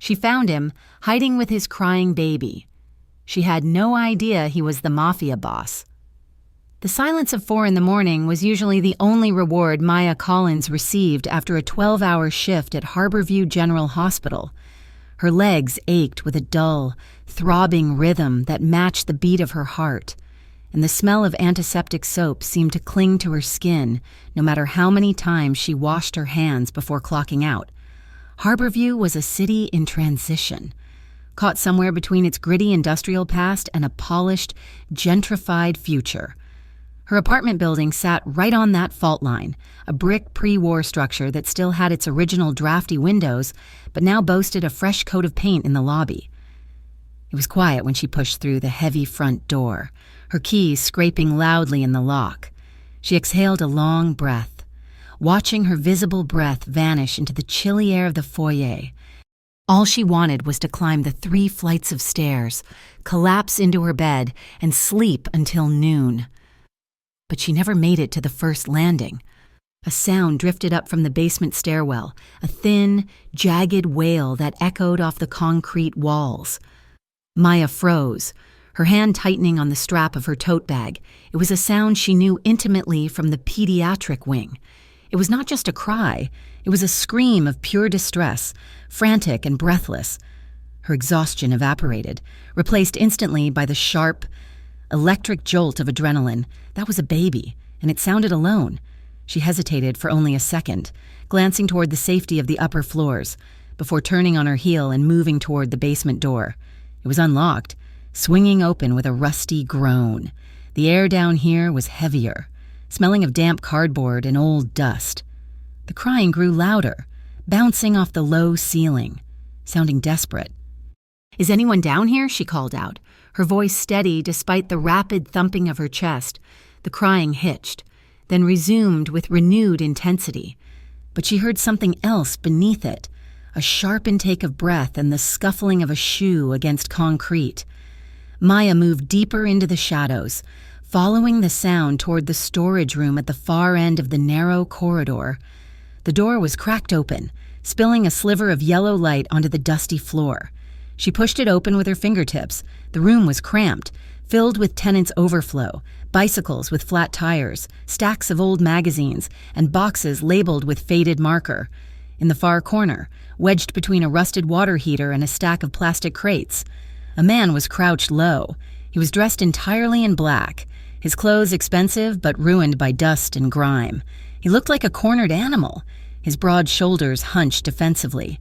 She found him, hiding with his crying baby. She had no idea he was the mafia boss. The silence of 4 a.m. was usually the only reward Maya Collins received after a 12-hour shift at Harborview General Hospital. Her legs ached with a dull, throbbing rhythm that matched the beat of her heart, and the smell of antiseptic soap seemed to cling to her skin no matter how many times she washed her hands before clocking out. Harborview was a city in transition, caught somewhere between its gritty industrial past and a polished, gentrified future. Her apartment building sat right on that fault line, a brick pre-war structure that still had its original drafty windows, but now boasted a fresh coat of paint in the lobby. It was quiet when she pushed through the heavy front door, her keys scraping loudly in the lock. She exhaled a long breath, watching her visible breath vanish into the chilly air of the foyer. All she wanted was to climb the 3 flights of stairs, collapse into her bed, and sleep until noon. But she never made it to the first landing. A sound drifted up from the basement stairwell, a thin, jagged wail that echoed off the concrete walls. Maya froze, her hand tightening on the strap of her tote bag. It was a sound she knew intimately from the pediatric wing. It was not just a cry, it was a scream of pure distress, frantic and breathless. Her exhaustion evaporated, replaced instantly by the sharp, electric jolt of adrenaline. That was a baby, and it sounded alone. She hesitated for only a second, glancing toward the safety of the upper floors, before turning on her heel and moving toward the basement door. It was unlocked, swinging open with a rusty groan. The air down here was heavier, smelling of damp cardboard and old dust. The crying grew louder, bouncing off the low ceiling, sounding desperate. "Is anyone down here?" she called out, her voice steady despite the rapid thumping of her chest. The crying hitched, then resumed with renewed intensity. But she heard something else beneath it, a sharp intake of breath and the scuffling of a shoe against concrete. Maya moved deeper into the shadows, following the sound toward the storage room at the far end of the narrow corridor. The door was cracked open, spilling a sliver of yellow light onto the dusty floor. She pushed it open with her fingertips. The room was cramped, filled with tenants' overflow, bicycles with flat tires, stacks of old magazines, and boxes labeled with faded marker. In the far corner, wedged between a rusted water heater and a stack of plastic crates, a man was crouched low. He was dressed entirely in black, his clothes expensive but ruined by dust and grime. He looked like a cornered animal, his broad shoulders hunched defensively.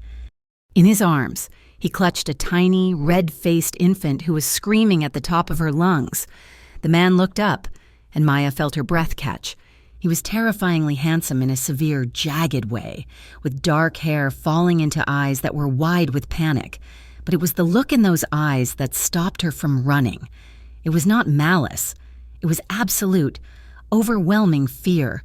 In his arms, he clutched a tiny, red-faced infant who was screaming at the top of her lungs. The man looked up, and Maya felt her breath catch. He was terrifyingly handsome in a severe, jagged way, with dark hair falling into eyes that were wide with panic. But it was the look in those eyes that stopped her from running. It was not malice. It was absolute, overwhelming fear.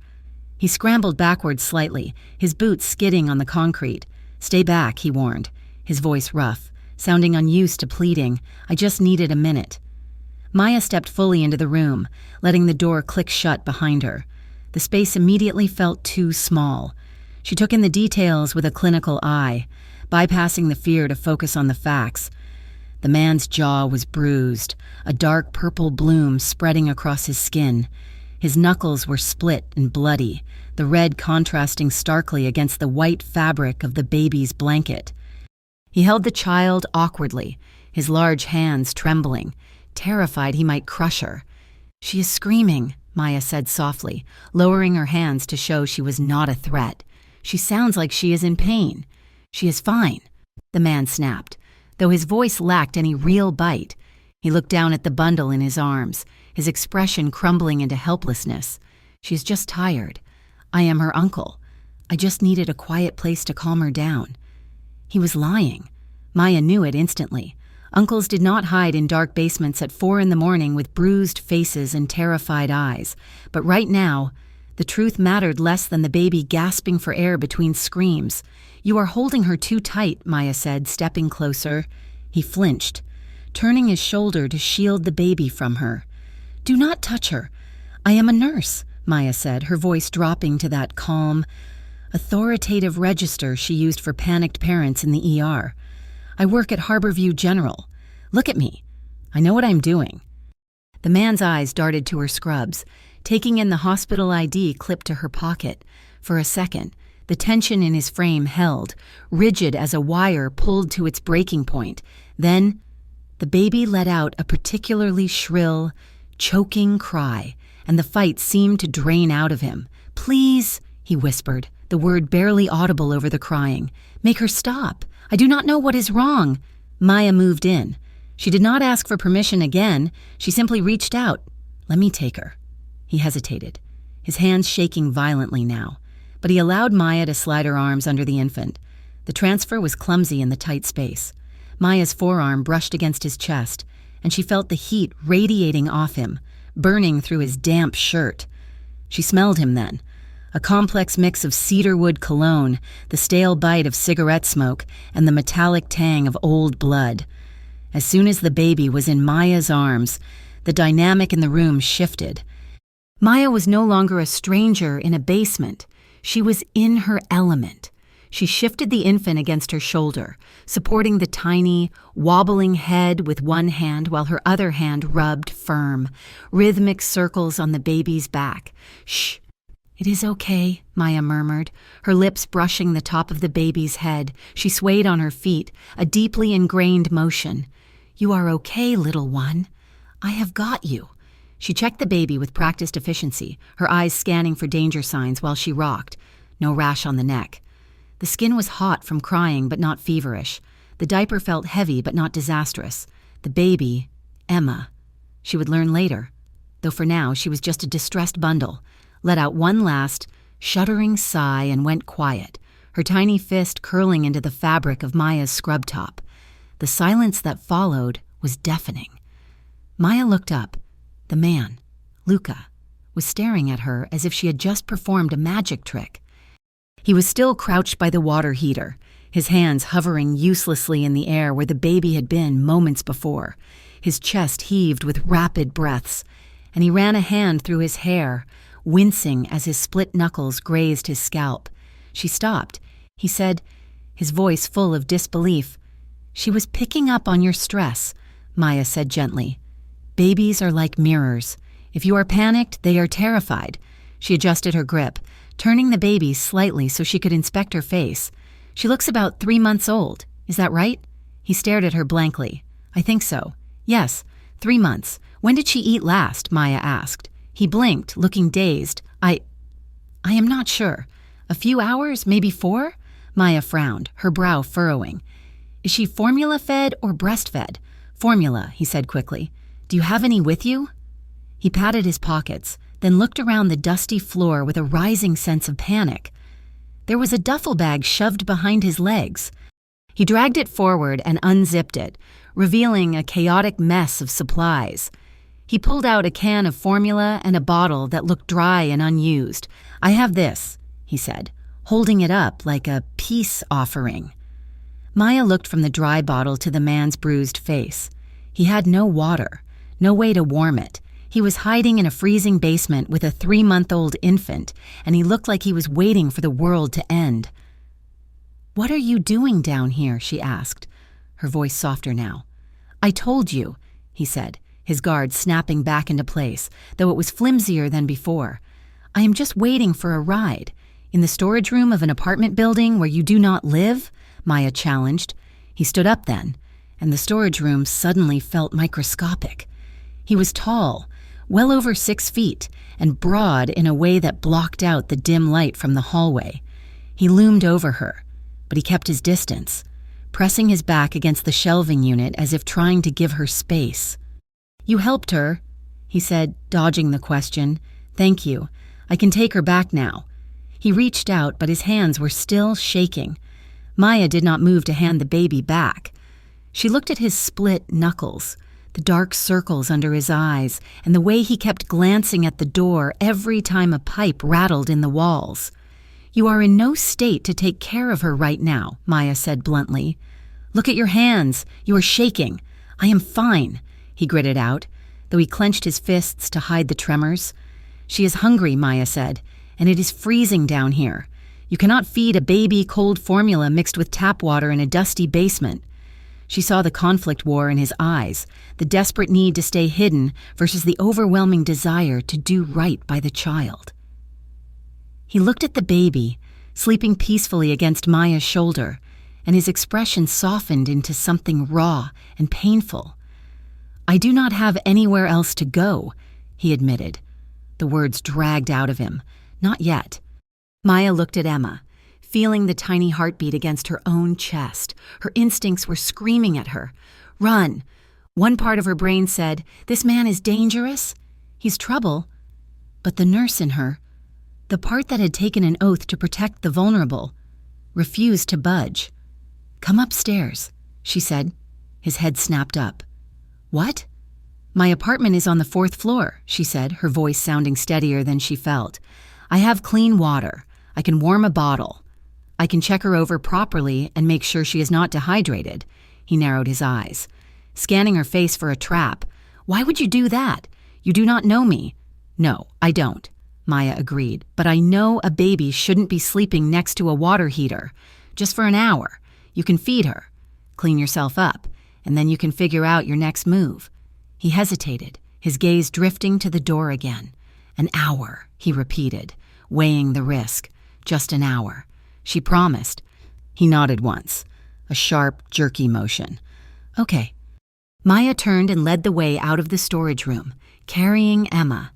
He scrambled backwards slightly, his boots skidding on the concrete. "Stay back," he warned, his voice rough, sounding unused to pleading. "I just needed a minute." Maya stepped fully into the room, letting the door click shut behind her. The space immediately felt too small. She took in the details with a clinical eye, bypassing the fear to focus on the facts. The man's jaw was bruised, a dark purple bloom spreading across his skin. His knuckles were split and bloody, the red contrasting starkly against the white fabric of the baby's blanket. He held the child awkwardly, his large hands trembling, terrified he might crush her. "She is screaming," Maya said softly, lowering her hands to show she was not a threat. "She sounds like she is in pain." "She is fine," the man snapped, though his voice lacked any real bite. He looked down at the bundle in his arms, his expression crumbling into helplessness. "She is just tired. I am her uncle. I just needed a quiet place to calm her down." He was lying. Maya knew it instantly. Uncles did not hide in dark basements at 4 a.m. with bruised faces and terrified eyes. But right now, the truth mattered less than the baby gasping for air between screams. "You are holding her too tight," Maya said, stepping closer. He flinched, turning his shoulder to shield the baby from her. "Do not touch her. I am a nurse," Maya said, her voice dropping to that calm, authoritative register she used for panicked parents in the ER. I work at Harborview General. Look at me. I know what I'm doing." The man's eyes darted to her scrubs, taking in the hospital ID clipped to her pocket. For a second, the tension in his frame held, rigid as a wire pulled to its breaking point. Then, the baby let out a particularly shrill, choking cry, and the fight seemed to drain out of him. "Please," he whispered, the word barely audible over the crying. "Make her stop. I do not know what is wrong." Maya moved in. She did not ask for permission again. She simply reached out. "Let me take her." He hesitated, his hands shaking violently now, but he allowed Maya to slide her arms under the infant. The transfer was clumsy in the tight space. Maya's forearm brushed against his chest, and she felt the heat radiating off him, burning through his damp shirt. She smelled him then, a complex mix of cedarwood cologne, the stale bite of cigarette smoke, and the metallic tang of old blood. As soon as the baby was in Maya's arms, the dynamic in the room shifted. Maya was no longer a stranger in a basement. She was in her element. She shifted the infant against her shoulder, supporting the tiny, wobbling head with one hand while her other hand rubbed firm, rhythmic circles on the baby's back. "Shh, it is okay," Maya murmured, her lips brushing the top of the baby's head. She swayed on her feet, a deeply ingrained motion. "You are okay, little one. I have got you." She checked the baby with practiced efficiency, her eyes scanning for danger signs while she rocked. No rash on the neck. The skin was hot from crying but not feverish. The diaper felt heavy but not disastrous. The baby, Emma. She would learn later, though for now she was just a distressed bundle, let out one last, shuddering sigh and went quiet, her tiny fist curling into the fabric of Maya's scrub top. The silence that followed was deafening. Maya looked up. The man, Luca, was staring at her as if she had just performed a magic trick. He was still crouched by the water heater, his hands hovering uselessly in the air where the baby had been moments before. His chest heaved with rapid breaths, and he ran a hand through his hair, wincing as his split knuckles grazed his scalp. She stopped. He said, his voice full of disbelief, "She was picking up on your stress," Maya said gently. "Babies are like mirrors. If you are panicked, they are terrified." She adjusted her grip, turning the baby slightly so she could inspect her face. "She looks about 3 months old. Is that right?" He stared at her blankly. "I think so. Yes, 3 months. When did she eat last?" Maya asked. He blinked, looking dazed. I am not sure. A few hours, maybe 4? Maya frowned, her brow furrowing. "Is she formula-fed or breastfed?" "Formula," he said quickly. "Do you have any with you?" He patted his pockets, then looked around the dusty floor with a rising sense of panic. There was a duffel bag shoved behind his legs. He dragged it forward and unzipped it, revealing a chaotic mess of supplies. He pulled out a can of formula and a bottle that looked dry and unused. "I have this," he said, holding it up like a peace offering. Maya looked from the dry bottle to the man's bruised face. He had no water, no way to warm it. He was hiding in a freezing basement with a 3-month-old infant, and he looked like he was waiting for the world to end. "What are you doing down here?" she asked, her voice softer now. "I told you," he said, his guard snapping back into place, though it was flimsier than before. "I am just waiting for a ride. In the storage room of an apartment building where you do not live?" Maya challenged. He stood up then, and the storage room suddenly felt microscopic. He was tall, well over 6 feet, and broad in a way that blocked out the dim light from the hallway. He loomed over her, but he kept his distance, pressing his back against the shelving unit as if trying to give her space. "You helped her," he said, dodging the question. "Thank you. I can take her back now." He reached out, but his hands were still shaking. Maya did not move to hand the baby back. She looked at his split knuckles, the dark circles under his eyes, and the way he kept glancing at the door every time a pipe rattled in the walls. "You are in no state to take care of her right now," Maya said bluntly. "Look at your hands. You are shaking." "I am fine," he gritted out, though he clenched his fists to hide the tremors. "She is hungry," Maya said, "and it is freezing down here. You cannot feed a baby cold formula mixed with tap water in a dusty basement." She saw the conflict war in his eyes, the desperate need to stay hidden versus the overwhelming desire to do right by the child. He looked at the baby, sleeping peacefully against Maya's shoulder, and his expression softened into something raw and painful. "I do not have anywhere else to go," he admitted. The words dragged out of him. "Not yet." Maya looked at Emma, feeling the tiny heartbeat against her own chest. Her instincts were screaming at her. "Run!" One part of her brain said, "This man is dangerous. He's trouble." But the nurse in her, the part that had taken an oath to protect the vulnerable, refused to budge. "Come upstairs," she said. His head snapped up. "What?" "My apartment is on the 4th floor," she said, her voice sounding steadier than she felt. "I have clean water. I can warm a bottle. I can check her over properly and make sure she is not dehydrated." He narrowed his eyes, scanning her face for a trap. "Why would you do that? You do not know me." "No, I don't," Maya agreed, "but I know a baby shouldn't be sleeping next to a water heater. Just for an hour. You can feed her, clean yourself up, and then you can figure out your next move." He hesitated, his gaze drifting to the door again. "An hour," he repeated, weighing the risk. "Just an hour." She promised. He nodded once, a sharp, jerky motion. "Okay." Maya turned and led the way out of the storage room, carrying Emma.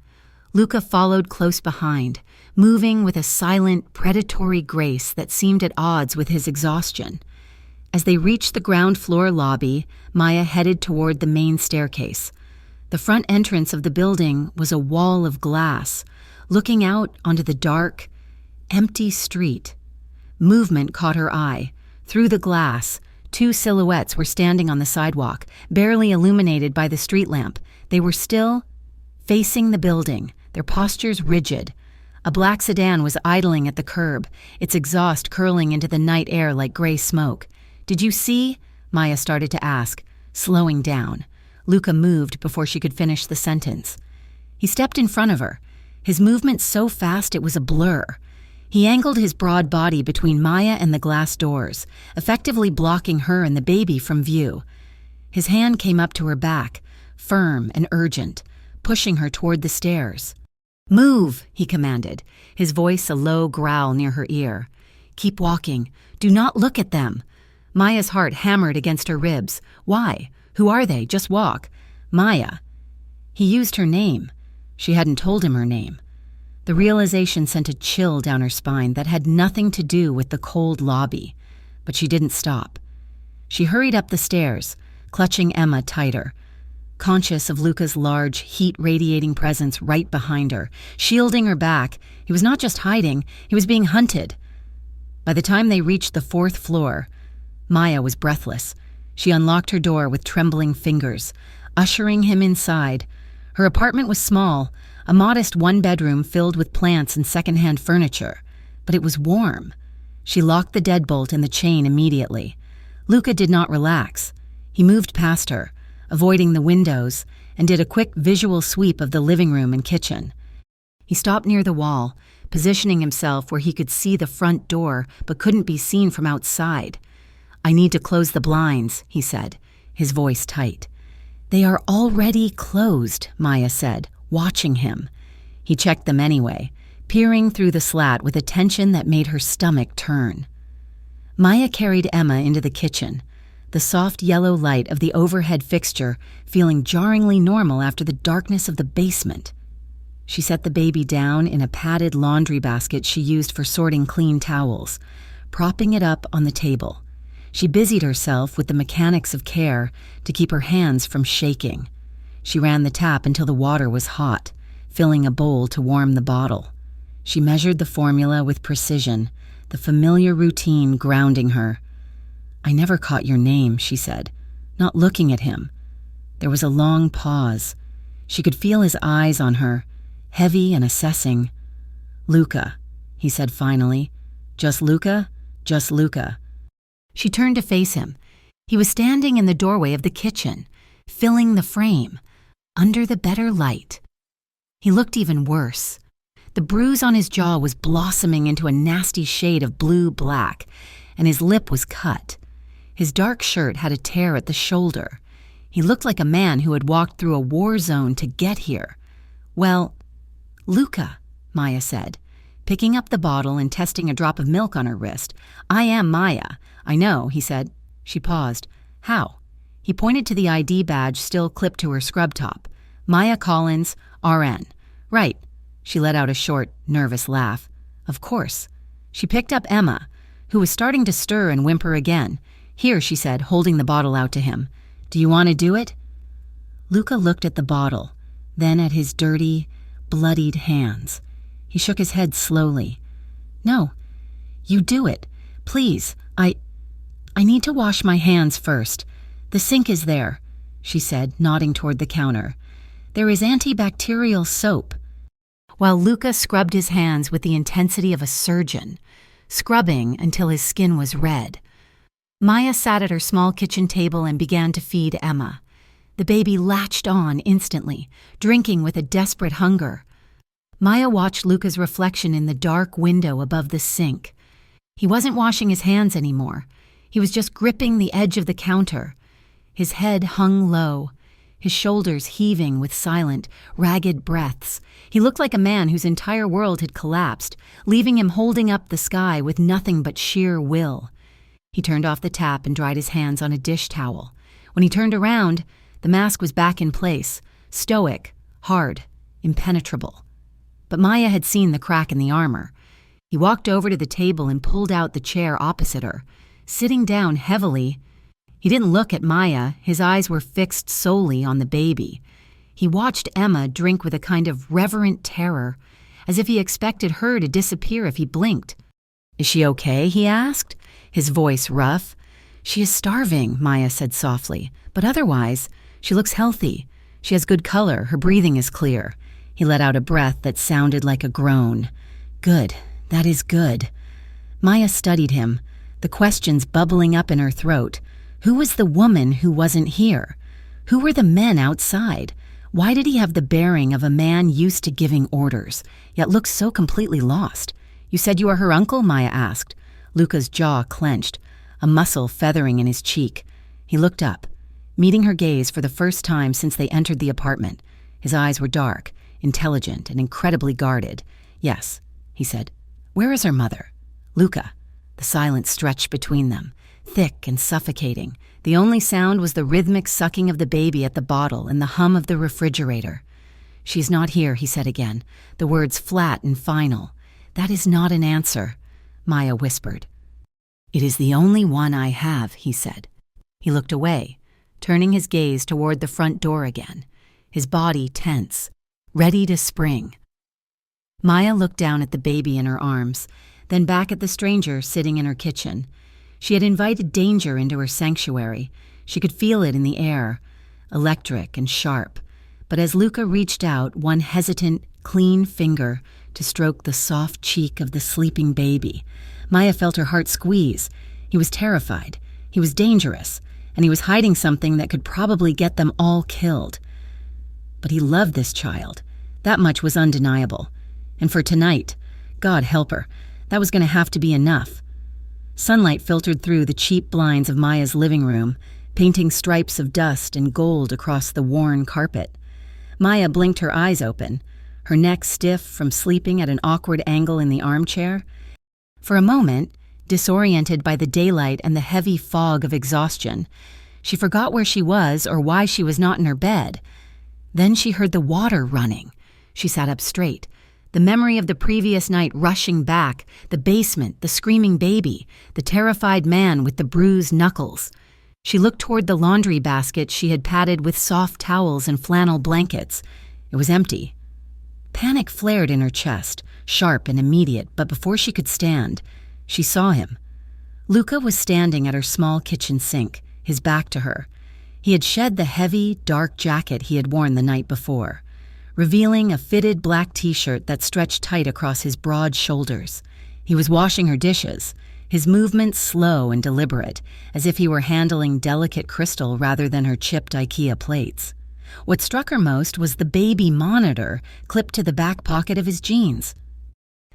Luca followed close behind, moving with a silent, predatory grace that seemed at odds with his exhaustion. As they reached the ground floor lobby, Maya headed toward the main staircase. The front entrance of the building was a wall of glass, looking out onto the dark, empty street. Movement caught her eye. Through the glass, 2 silhouettes were standing on the sidewalk, barely illuminated by the street lamp. They were still, facing the building, their postures rigid. A black sedan was idling at the curb, its exhaust curling into the night air like gray smoke. "Did you see?" Maya started to ask, slowing down. Luca moved before she could finish the sentence. He stepped in front of her, his movement so fast it was a blur. He angled his broad body between Maya and the glass doors, effectively blocking her and the baby from view. His hand came up to her back, firm and urgent, pushing her toward the stairs. "Move," he commanded, his voice a low growl near her ear. "Keep walking. Do not look at them." Maya's heart hammered against her ribs. "Why? Who are they? Just walk." "Maya." He used her name. She hadn't told him her name. The realization sent a chill down her spine that had nothing to do with the cold lobby. But she didn't stop. She hurried up the stairs, clutching Emma tighter, conscious of Luca's large, heat-radiating presence right behind her, shielding her back. He was not just hiding, he was being hunted. By the time they reached the 4th floor, Maya was breathless. She unlocked her door with trembling fingers, ushering him inside. Her apartment was small, a modest 1-bedroom filled with plants and secondhand furniture, but it was warm. She locked the deadbolt and the chain immediately. Luca did not relax. He moved past her, avoiding the windows, and did a quick visual sweep of the living room and kitchen. He stopped near the wall, positioning himself where he could see the front door but couldn't be seen from outside. "I need to close the blinds," he said, his voice tight. "They are already closed," Maya said, watching him. He checked them anyway, peering through the slat with a tension that made her stomach turn. Maya carried Emma into the kitchen, the soft yellow light of the overhead fixture feeling jarringly normal after the darkness of the basement. She set the baby down in a padded laundry basket she used for sorting clean towels, propping it up on the table. She busied herself with the mechanics of care to keep her hands from shaking. She ran the tap until the water was hot, filling a bowl to warm the bottle. She measured the formula with precision, the familiar routine grounding her. "I never caught your name," she said, not looking at him. There was a long pause. She could feel his eyes on her, heavy and assessing. "Luca," he said finally. "Just Luca? Just Luca." She turned to face him. He was standing in the doorway of the kitchen, filling the frame, under the better light. He looked even worse. The bruise on his jaw was blossoming into a nasty shade of blue-black, and his lip was cut. His dark shirt had a tear at the shoulder. He looked like a man who had walked through a war zone to get here. "Well, Luca," Maya said, picking up the bottle and testing a drop of milk on her wrist. "I am Maya." "I know," he said. She paused. "How?" He pointed to the ID badge still clipped to her scrub top. "Maya Collins, RN." "Right." She let out a short, nervous laugh. "Of course." She picked up Emma, who was starting to stir and whimper again. "Here," she said, holding the bottle out to him. "Do you want to do it?" Luca looked at the bottle, then at his dirty, bloodied hands. He shook his head slowly. "No, you do it. Please, I need to wash my hands first. The sink is there," she said, nodding toward the counter. "There is antibacterial soap." While Luca scrubbed his hands with the intensity of a surgeon, scrubbing until his skin was red, Maya sat at her small kitchen table and began to feed Emma. The baby latched on instantly, drinking with a desperate hunger. Maya watched Luca's reflection in the dark window above the sink. He wasn't washing his hands anymore. He was just gripping the edge of the counter. His head hung low, his shoulders heaving with silent, ragged breaths. He looked like a man whose entire world had collapsed, leaving him holding up the sky with nothing but sheer will. He turned off the tap and dried his hands on a dish towel. When he turned around, the mask was back in place, stoic, hard, impenetrable. But Maya had seen the crack in the armor. He walked over to the table and pulled out the chair opposite her. Sitting down heavily, he didn't look at Maya. His eyes were fixed solely on the baby. He watched Emma drink with a kind of reverent terror, as if he expected her to disappear if he blinked. "Is she okay?" he asked, his voice rough. "She is starving," Maya said softly, "but otherwise, she looks healthy. She has good color, her breathing is clear." He let out a breath that sounded like a groan. "Good, that is good." Maya studied him, the questions bubbling up in her throat. Who was the woman who wasn't here? Who were the men outside? Why did he have the bearing of a man used to giving orders, yet looked so completely lost? "You said you are her uncle?" Maya asked. Luca's jaw clenched, a muscle feathering in his cheek. He looked up, meeting her gaze for the first time since they entered the apartment. His eyes were dark, intelligent, and incredibly guarded. "Yes," he said. "Where is her mother?" "Luca." The silence stretched between them, thick and suffocating. The only sound was the rhythmic sucking of the baby at the bottle and the hum of the refrigerator. "She's not here," he said again, the words flat and final. "That is not an answer," Maya whispered. "It is the only one I have," he said. He looked away, turning his gaze toward the front door again, his body tense, ready to spring. Maya looked down at the baby in her arms, then back at the stranger sitting in her kitchen. She had invited danger into her sanctuary. She could feel it in the air, electric and sharp. But as Luca reached out one hesitant, clean finger to stroke the soft cheek of the sleeping baby, Maya felt her heart squeeze. He was terrified. He was dangerous. And he was hiding something that could probably get them all killed. But he loved this child. That much was undeniable. And for tonight, God help her, that was going to have to be enough. Sunlight filtered through the cheap blinds of Maya's living room, painting stripes of dust and gold across the worn carpet. Maya blinked her eyes open, her neck stiff from sleeping at an awkward angle in the armchair. For a moment, disoriented by the daylight and the heavy fog of exhaustion, she forgot where she was or why she was not in her bed. Then she heard the water running. She sat up straight, the memory of the previous night rushing back, the basement, the screaming baby, the terrified man with the bruised knuckles. She looked toward the laundry basket she had padded with soft towels and flannel blankets. It was empty. Panic flared in her chest, sharp and immediate, but before she could stand, she saw him. Luca was standing at her small kitchen sink, his back to her. He had shed the heavy, dark jacket he had worn the night before, revealing a fitted black t-shirt that stretched tight across his broad shoulders. He was washing her dishes, his movements slow and deliberate, as if he were handling delicate crystal rather than her chipped IKEA plates. What struck her most was the baby monitor clipped to the back pocket of his jeans.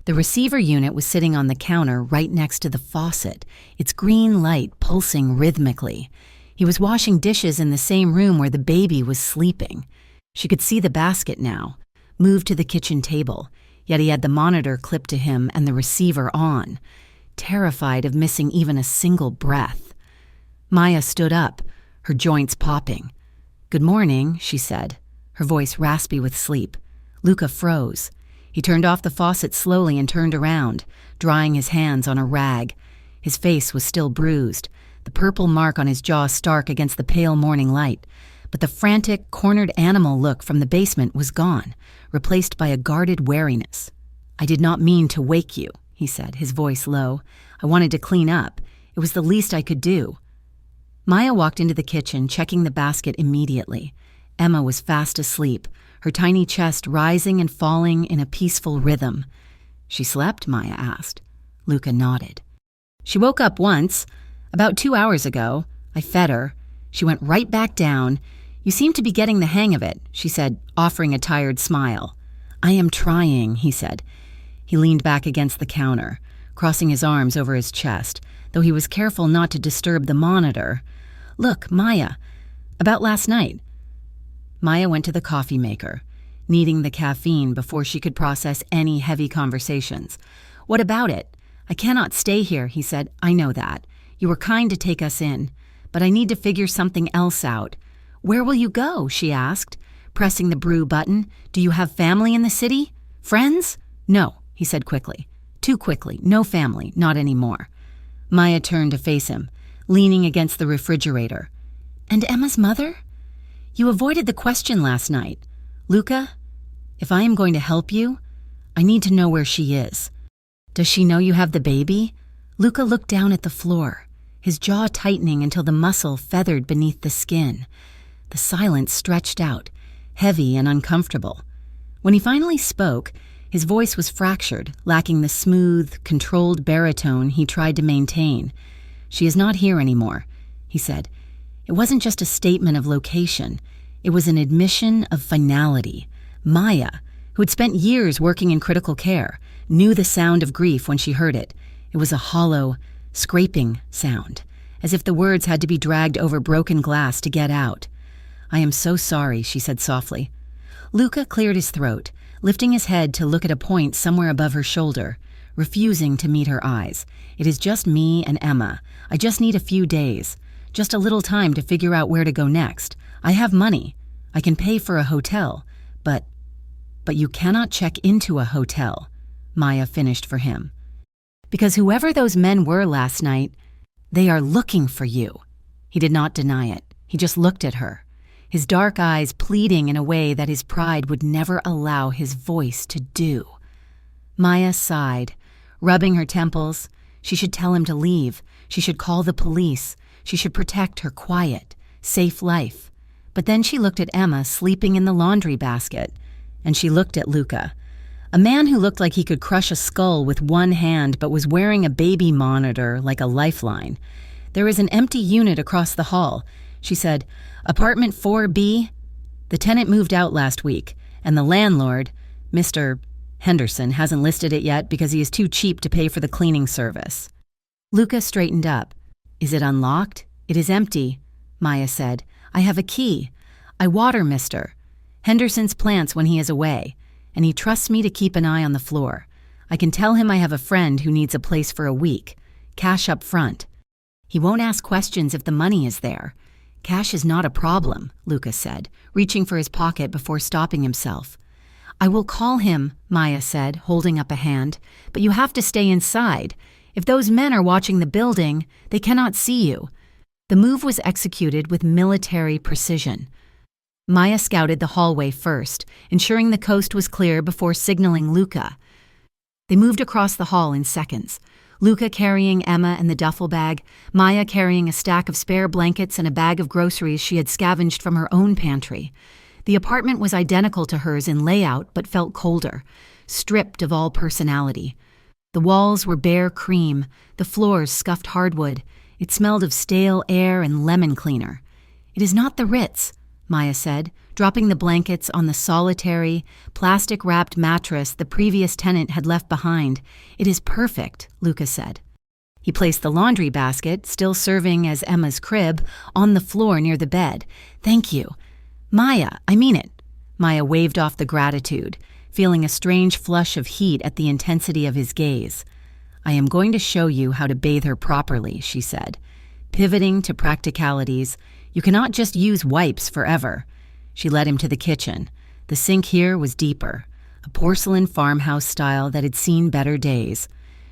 The receiver unit was sitting on the counter right next to the faucet, its green light pulsing rhythmically. He was washing dishes in the same room where the baby was sleeping. She could see the basket now, moved to the kitchen table, yet he had the monitor clipped to him and the receiver on, terrified of missing even a single breath. Maya stood up, her joints popping. "Good morning," she said, her voice raspy with sleep. Luca froze. He turned off the faucet slowly and turned around, drying his hands on a rag. His face was still bruised, the purple mark on his jaw stark against the pale morning light. But the frantic, cornered animal look from the basement was gone, replaced by a guarded wariness. "I did not mean to wake you," he said, his voice low. "I wanted to clean up. It was the least I could do." Maya walked into the kitchen, checking the basket immediately. Emma was fast asleep, her tiny chest rising and falling in a peaceful rhythm. "She slept?" Maya asked. Luca nodded. "She woke up once, about 2 hours ago. I fed her. She went right back down. You seem to be getting the hang of it," she said, offering a tired smile. "I am trying," he said. He leaned back against the counter, crossing his arms over his chest, though he was careful not to disturb the monitor. "Look, Maya, about last night." Maya went to the coffee maker, needing the caffeine before she could process any heavy conversations. "What about it? I cannot stay here," he said. "I know that. You were kind to take us in, but I need to figure something else out." "Where will you go?" she asked, pressing the brew button. "Do you have family in the city? Friends?" "No," he said quickly. Too quickly. "No family, not anymore." Maya turned to face him, leaning against the refrigerator. "And Emma's mother?" "You avoided the question last night. Luca, if I am going to help you, I need to know where she is." "Does she know you have the baby?" Luca looked down at the floor, his jaw tightening until the muscle feathered beneath the skin. The silence stretched out, heavy and uncomfortable. When he finally spoke, his voice was fractured, lacking the smooth, controlled baritone he tried to maintain. "She is not here anymore," he said. It wasn't just a statement of location. It was an admission of finality. Maya, who had spent years working in critical care, knew the sound of grief when she heard it. It was a hollow, scraping sound, as if the words had to be dragged over broken glass to get out. "I am so sorry," she said softly. Luca cleared his throat, lifting his head to look at a point somewhere above her shoulder, refusing to meet her eyes. "It is just me and Emma. I just need a few days. Just a little time to figure out where to go next. I have money. I can pay for a hotel. But you cannot check into a hotel," Maya finished for him. "Because whoever those men were last night, they are looking for you." He did not deny it. He just looked at her, his dark eyes pleading in a way that his pride would never allow his voice to do. Maya sighed, rubbing her temples. She should tell him to leave. She should call the police. She should protect her quiet, safe life. But then she looked at Emma sleeping in the laundry basket, and she looked at Luca, a man who looked like he could crush a skull with one hand but was wearing a baby monitor like a lifeline. "There is an empty unit across the hall," she said. "Apartment 4B. The tenant moved out last week, and the landlord, Mr. Henderson, hasn't listed it yet because he is too cheap to pay for the cleaning service." Luca straightened up. "Is it unlocked?" "It is empty," Maya said. "I have a key. I water Mr. Henderson's plants when he is away, and he trusts me to keep an eye on the floor. I can tell him I have a friend who needs a place for a week. Cash up front. He won't ask questions if the money is there. Cash is not a problem," Luca said, reaching for his pocket before stopping himself. "I will call him," Maya said, holding up a hand, "but you have to stay inside. If those men are watching the building, they cannot see you." The move was executed with military precision. Maya scouted the hallway first, ensuring the coast was clear before signaling Luca. They moved across the hall in seconds, Luca carrying Emma and the duffel bag, Maya carrying a stack of spare blankets and a bag of groceries she had scavenged from her own pantry. The apartment was identical to hers in layout but felt colder, stripped of all personality. The walls were bare cream, the floors scuffed hardwood. It smelled of stale air and lemon cleaner. "It is not the Ritz," Maya said, dropping the blankets on the solitary, plastic-wrapped mattress the previous tenant had left behind. It is perfect, Luca said. He placed the laundry basket, still serving as Emma's crib, on the floor near the bed. Thank you. Maya, I mean it. Maya waved off the gratitude, feeling a strange flush of heat at the intensity of his gaze. I am going to show you how to bathe her properly, she said. Pivoting to practicalities, you cannot just use wipes forever. She led him to the kitchen. The sink here was deeper, a porcelain farmhouse style that had seen better days.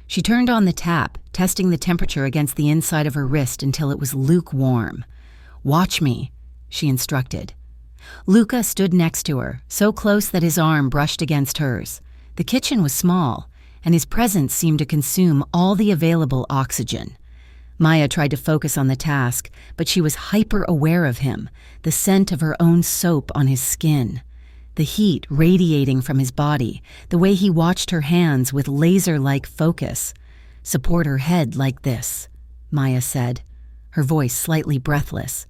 She turned on the tap, testing the temperature against the inside of her wrist until it was lukewarm. Watch me, she instructed. Luca stood next to her, so close that his arm brushed against hers. The kitchen was small, and his presence seemed to consume all the available oxygen. Maya tried to focus on the task, but she was hyper-aware of him, the scent of her own soap on his skin, the heat radiating from his body, the way he watched her hands with laser-like focus. Support her head like this, Maya said, her voice slightly breathless.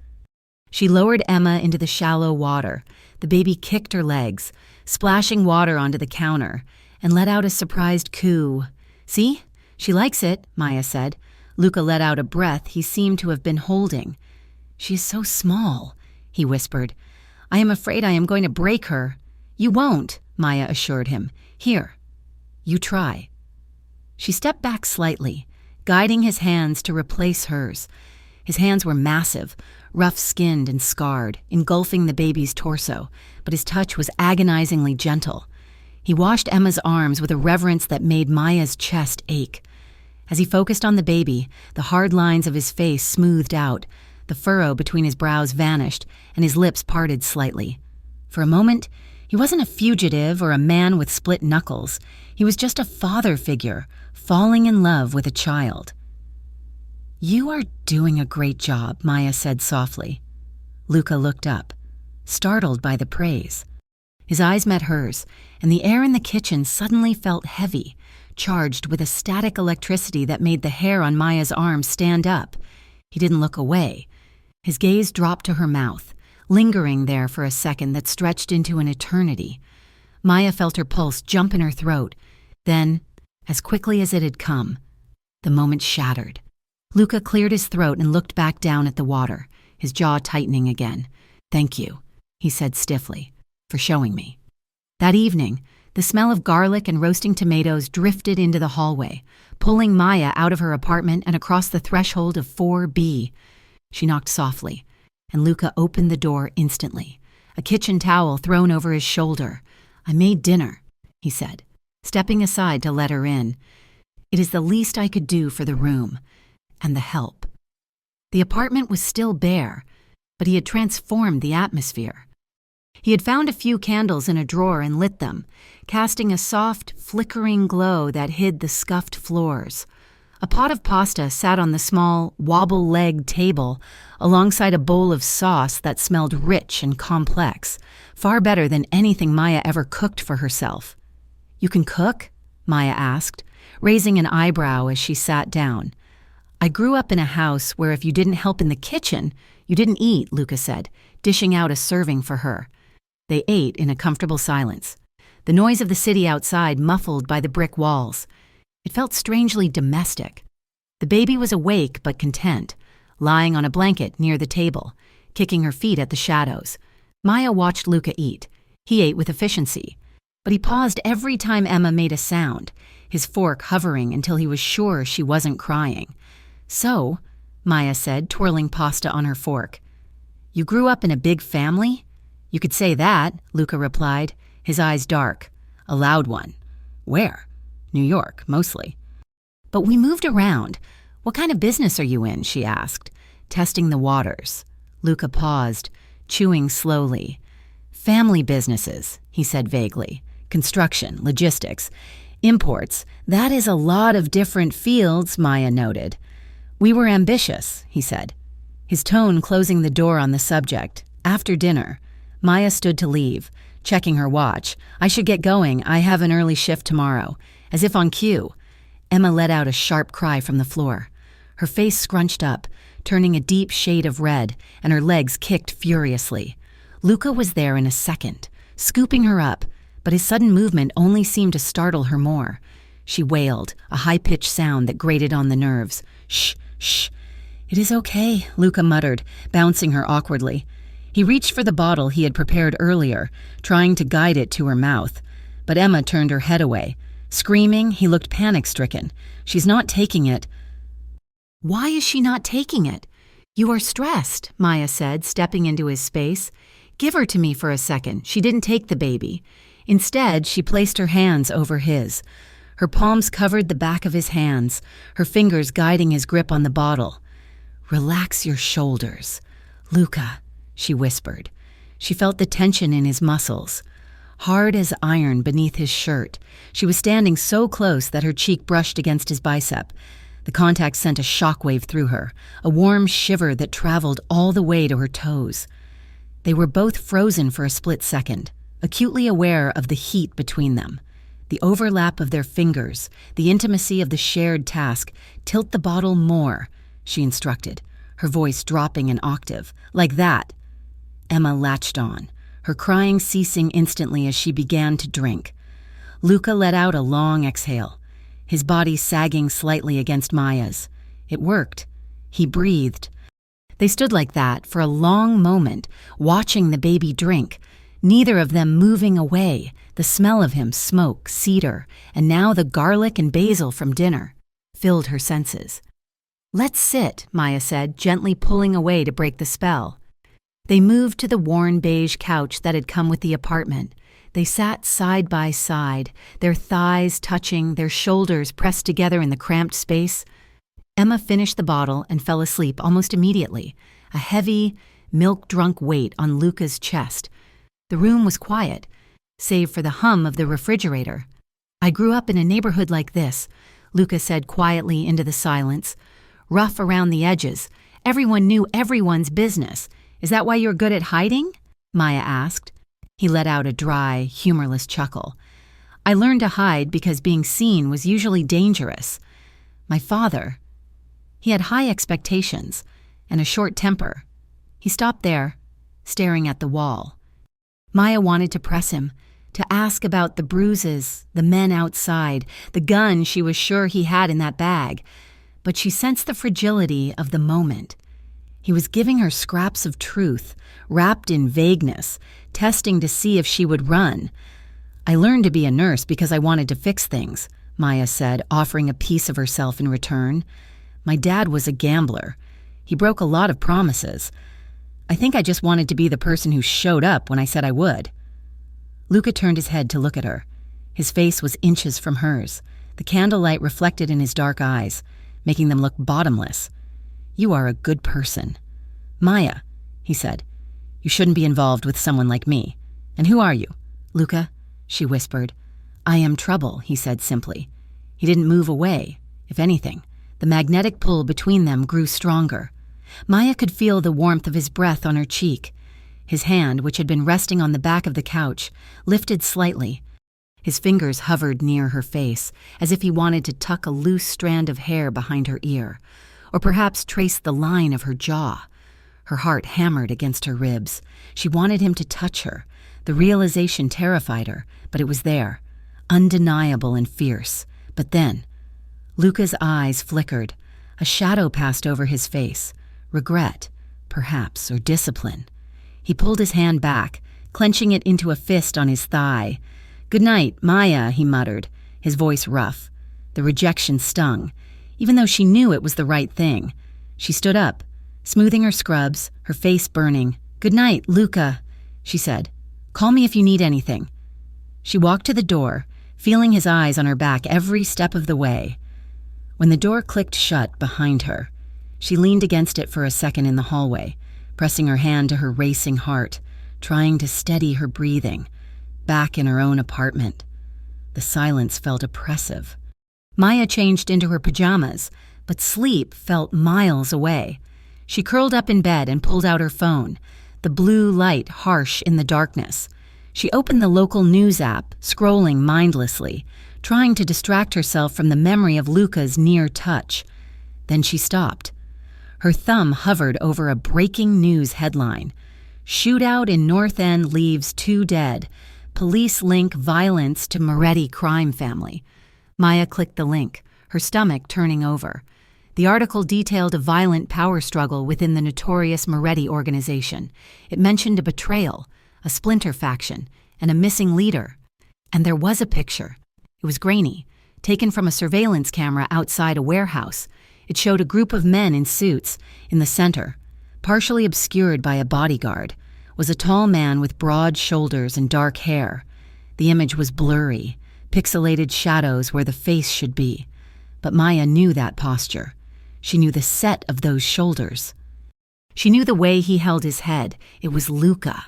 She lowered Emma into the shallow water. The baby kicked her legs, splashing water onto the counter, and let out a surprised coo. See? She likes it, Maya said. Luca let out a breath he seemed to have been holding. She is so small, he whispered. I am afraid I am going to break her. You won't, Maya assured him. Here, you try. She stepped back slightly, guiding his hands to replace hers. His hands were massive, rough-skinned and scarred, engulfing the baby's torso, but his touch was agonizingly gentle. He washed Emma's arms with a reverence that made Maya's chest ache. As he focused on the baby, the hard lines of his face smoothed out, the furrow between his brows vanished, and his lips parted slightly. For a moment, he wasn't a fugitive or a man with split knuckles. He was just a father figure, falling in love with a child. You are doing a great job, Maya said softly. Luca looked up, startled by the praise. His eyes met hers, and the air in the kitchen suddenly felt heavy, charged with a static electricity that made the hair on Maya's arm stand up. He didn't look away. His gaze dropped to her mouth, lingering there for a second that stretched into an eternity. Maya felt her pulse jump in her throat. Then, as quickly as it had come, the moment shattered. Luca cleared his throat and looked back down at the water, his jaw tightening again. Thank you, he said stiffly, for showing me. That evening, the smell of garlic and roasting tomatoes drifted into the hallway, pulling Maya out of her apartment and across the threshold of 4B. She knocked softly, and Luca opened the door instantly, a kitchen towel thrown over his shoulder. I made dinner, he said, stepping aside to let her in. It is the least I could do for the room, and the help. The apartment was still bare, but he had transformed the atmosphere. He had found a few candles in a drawer and lit them, casting a soft, flickering glow that hid the scuffed floors. A pot of pasta sat on the small, wobble-legged table alongside a bowl of sauce that smelled rich and complex, far better than anything Maya ever cooked for herself. You can cook? Maya asked, raising an eyebrow as she sat down. I grew up in a house where if you didn't help in the kitchen, you didn't eat, Luca said, dishing out a serving for her. They ate in a comfortable silence, the noise of the city outside muffled by the brick walls. It felt strangely domestic. The baby was awake but content, lying on a blanket near the table, kicking her feet at the shadows. Maya watched Luca eat. He ate with efficiency, but he paused every time Emma made a sound, his fork hovering until he was sure she wasn't crying. So, Maya said, twirling pasta on her fork, you grew up in a big family? You could say that, Luca replied, his eyes dark. A loud one. Where? New York, mostly. But we moved around. What kind of business are you in? She asked, testing the waters. Luca paused, chewing slowly. Family businesses, he said vaguely. Construction, logistics, imports. That is a lot of different fields, Maya noted. We were ambitious, he said, his tone closing the door on the subject. After dinner, Maya stood to leave, checking her watch. I should get going. I have an early shift tomorrow. As if on cue. Emma let out a sharp cry from the floor. Her face scrunched up, turning a deep shade of red, and her legs kicked furiously. Luca was there in a second, scooping her up, but his sudden movement only seemed to startle her more. She wailed, a high-pitched sound that grated on the nerves. "Shh, shh." "It is okay," Luca muttered, bouncing her awkwardly. He reached for the bottle he had prepared earlier, trying to guide it to her mouth. But Emma turned her head away. Screaming, he looked panic-stricken. "She's not taking it." "Why is she not taking it?" "You are stressed," Maya said, stepping into his space. "Give her to me for a second." She didn't take the baby. Instead, she placed her hands over his. Her palms covered the back of his hands, her fingers guiding his grip on the bottle. "Relax your shoulders. Luca," she whispered. She felt the tension in his muscles, hard as iron beneath his shirt. She was standing so close that her cheek brushed against his bicep. The contact sent a shockwave through her, a warm shiver that traveled all the way to her toes. They were both frozen for a split second, acutely aware of the heat between them. The overlap of their fingers, the intimacy of the shared task. "Tilt the bottle more," she instructed, her voice dropping an octave. "Like that." Emma latched on, her crying ceasing instantly as she began to drink. Luca let out a long exhale, his body sagging slightly against Maya's. It worked. He breathed. They stood like that for a long moment, watching the baby drink, neither of them moving away, the smell of him, smoke, cedar, and now the garlic and basil from dinner, filled her senses. "Let's sit," Maya said, gently pulling away to break the spell. They moved to the worn beige couch that had come with the apartment. They sat side by side, their thighs touching, their shoulders pressed together in the cramped space. Emma finished the bottle and fell asleep almost immediately, a heavy, milk-drunk weight on Luca's chest. The room was quiet, save for the hum of the refrigerator. "I grew up in a neighborhood like this," Luca said quietly into the silence. "Rough around the edges. Everyone knew everyone's business. Is that why you're good at hiding?" Maya asked. He let out a dry, humorless chuckle. "I learned to hide because being seen was usually dangerous. My father, he had high expectations and a short temper." He stopped there, staring at the wall. Maya wanted to press him, to ask about the bruises, the men outside, the gun she was sure he had in that bag, but she sensed the fragility of the moment. He was giving her scraps of truth, wrapped in vagueness, testing to see if she would run. "I learned to be a nurse because I wanted to fix things," Maya said, offering a piece of herself in return. "My dad was a gambler. He broke a lot of promises. I think I just wanted to be the person who showed up when I said I would." Luca turned his head to look at her. His face was inches from hers, the candlelight reflected in his dark eyes, making them look bottomless. "You are a good person." "Maya," he said, "you shouldn't be involved with someone like me. And who are you?" "Luca," she whispered. "I am trouble," he said simply. He didn't move away. If anything, the magnetic pull between them grew stronger. Maya could feel the warmth of his breath on her cheek. His hand, which had been resting on the back of the couch, lifted slightly. His fingers hovered near her face, as if he wanted to tuck a loose strand of hair behind her ear, or perhaps trace the line of her jaw. Her heart hammered against her ribs. She wanted him to touch her. The realization terrified her, but it was there, undeniable and fierce. But then, Luca's eyes flickered. A shadow passed over his face. Regret, perhaps, or discipline. He pulled his hand back, clenching it into a fist on his thigh. "Good night, Maya," he muttered, his voice rough. The rejection stung, even though she knew it was the right thing. She stood up, smoothing her scrubs, her face burning. "Good night, Luca," she said. "Call me if you need anything." She walked to the door, feeling his eyes on her back every step of the way. When the door clicked shut behind her, she leaned against it for a second in the hallway, pressing her hand to her racing heart, trying to steady her breathing. Back in her own apartment, the silence felt oppressive. Maya changed into her pajamas, but sleep felt miles away. She curled up in bed and pulled out her phone, the blue light harsh in the darkness. She opened the local news app, scrolling mindlessly, trying to distract herself from the memory of Luca's near touch. Then she stopped. Her thumb hovered over a breaking news headline. Shootout in North End leaves 2 dead. Police link violence to Moretti crime family. Maya clicked the link, her stomach turning over. The article detailed a violent power struggle within the notorious Moretti organization. It mentioned a betrayal, a splinter faction, and a missing leader. And there was a picture. It was grainy, taken from a surveillance camera outside a warehouse. It showed a group of men in suits. In the center, partially obscured by a bodyguard, was a tall man with broad shoulders and dark hair. The image was blurry, pixelated shadows where the face should be. But Maya knew that posture. She knew the set of those shoulders. She knew the way he held his head. It was Luca.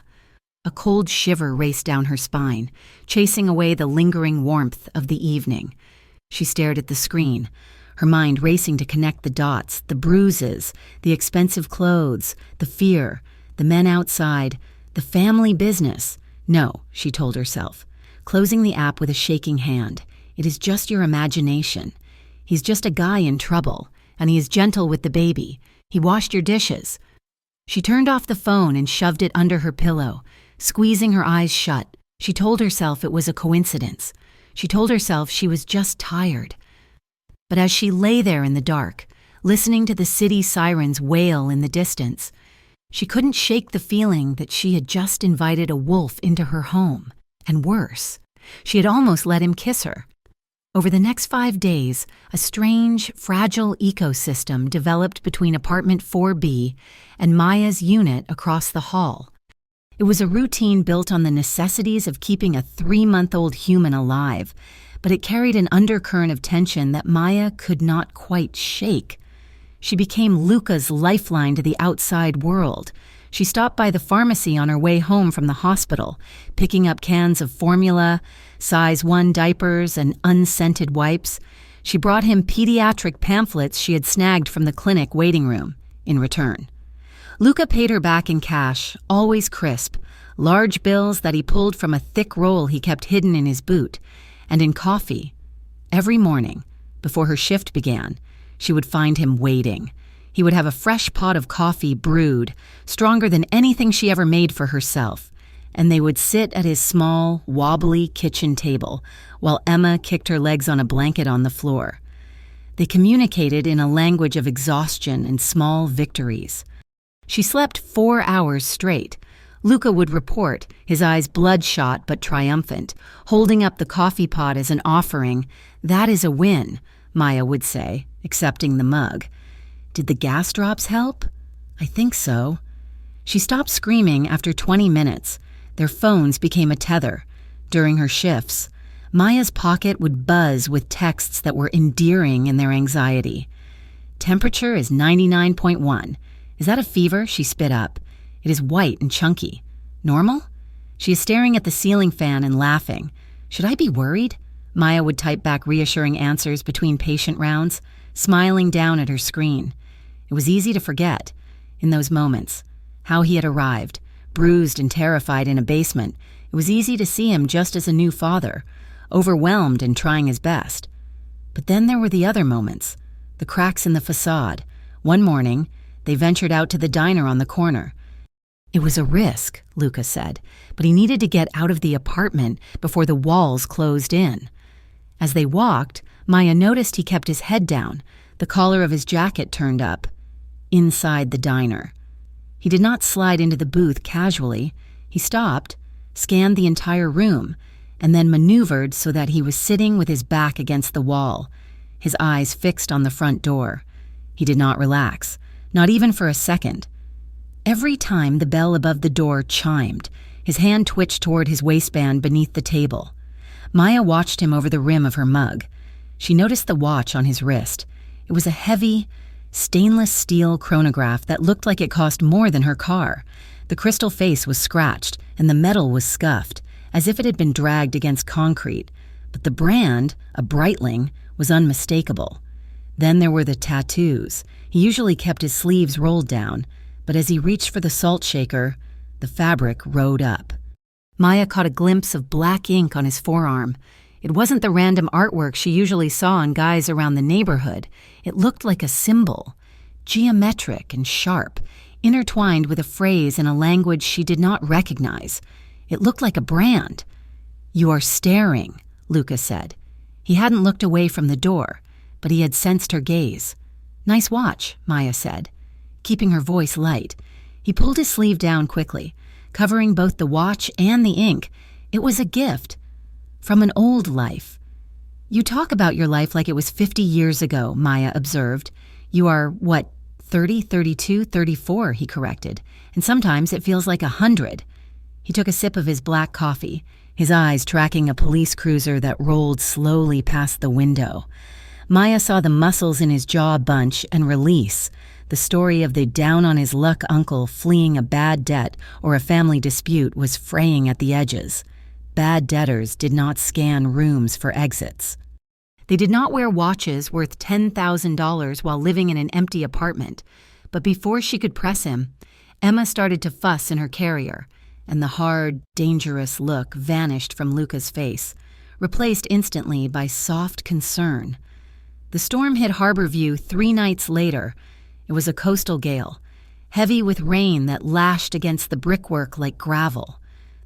A cold shiver raced down her spine, chasing away the lingering warmth of the evening. She stared at the screen, her mind racing to connect the dots, the bruises, the expensive clothes, the fear, the men outside, the family business. No, she told herself, closing the app with a shaking hand. It is just your imagination. He's just a guy in trouble, and he is gentle with the baby. He washed your dishes. She turned off the phone and shoved it under her pillow, squeezing her eyes shut. She told herself it was a coincidence. She told herself she was just tired. But as she lay there in the dark, listening to the city sirens wail in the distance, she couldn't shake the feeling that she had just invited a wolf into her home. And worse, she had almost let him kiss her. Over the next 5 days, a strange, fragile ecosystem developed between apartment 4B and Maya's unit across the hall. It was a routine built on the necessities of keeping a 3-month-old human alive, but it carried an undercurrent of tension that Maya could not quite shake. She became Luca's lifeline to the outside world. She stopped by the pharmacy on her way home from the hospital, picking up cans of formula, size 1 diapers, and unscented wipes. She brought him pediatric pamphlets she had snagged from the clinic waiting room in return. Luca paid her back in cash, always crisp, large bills that he pulled from a thick roll he kept hidden in his boot, and in coffee. Every morning, before her shift began, she would find him waiting. He would have a fresh pot of coffee brewed, stronger than anything she ever made for herself, and they would sit at his small, wobbly kitchen table while Emma kicked her legs on a blanket on the floor. They communicated in a language of exhaustion and small victories. She slept 4 hours straight. Luca would report, his eyes bloodshot but triumphant, holding up the coffee pot as an offering. "That is a win," Maya would say, accepting the mug. Did the gas drops help? I think so. She stopped screaming after 20 minutes. Their phones became a tether. During her shifts, Maya's pocket would buzz with texts that were endearing in their anxiety. Temperature is 99.1. Is that a fever? She spit up. It is white and chunky. Normal? She is staring at the ceiling fan and laughing. Should I be worried? Maya would type back reassuring answers between patient rounds, smiling down at her screen. It was easy to forget, in those moments, how he had arrived, bruised and terrified in a basement. It was easy to see him just as a new father, overwhelmed and trying his best. But then there were the other moments, the cracks in the facade. One morning, they ventured out to the diner on the corner. It was a risk, Luca said, but he needed to get out of the apartment before the walls closed in. As they walked, Maya noticed he kept his head down, the collar of his jacket turned up. Inside the diner. He did not slide into the booth casually. He stopped, scanned the entire room, and then maneuvered so that he was sitting with his back against the wall, his eyes fixed on the front door. He did not relax, not even for a second. Every time the bell above the door chimed, his hand twitched toward his waistband beneath the table. Maya watched him over the rim of her mug. She noticed the watch on his wrist. It was a heavy, stainless steel chronograph that looked like it cost more than her car. The crystal face was scratched, and the metal was scuffed, as if it had been dragged against concrete. But the brand, a Breitling, was unmistakable. Then there were the tattoos. He usually kept his sleeves rolled down, but as he reached for the salt shaker, the fabric rode up. Maya caught a glimpse of black ink on his forearm. It wasn't the random artwork she usually saw on guys around the neighborhood. It looked like a symbol, geometric and sharp, intertwined with a phrase in a language she did not recognize. It looked like a brand. "You are staring," Luca said. He hadn't looked away from the door, but he had sensed her gaze. "Nice watch," Maya said, keeping her voice light. He pulled his sleeve down quickly, covering both the watch and the ink. It was a gift from an old life. "You talk about your life like it was 50 years ago," Maya observed. "You are, what, 30, 32, 34, he corrected, and sometimes it feels like 100. He took a sip of his black coffee, his eyes tracking a police cruiser that rolled slowly past the window. Maya saw the muscles in his jaw bunch and release. The story of the down-on-his-luck uncle fleeing a bad debt or a family dispute was fraying at the edges. Bad debtors did not scan rooms for exits. They did not wear watches worth $10,000 while living in an empty apartment. But before she could press him, Emma started to fuss in her carrier, and the hard, dangerous look vanished from Luca's face, replaced instantly by soft concern. The storm hit Harborview 3 nights later. It was a coastal gale, heavy with rain that lashed against the brickwork like gravel.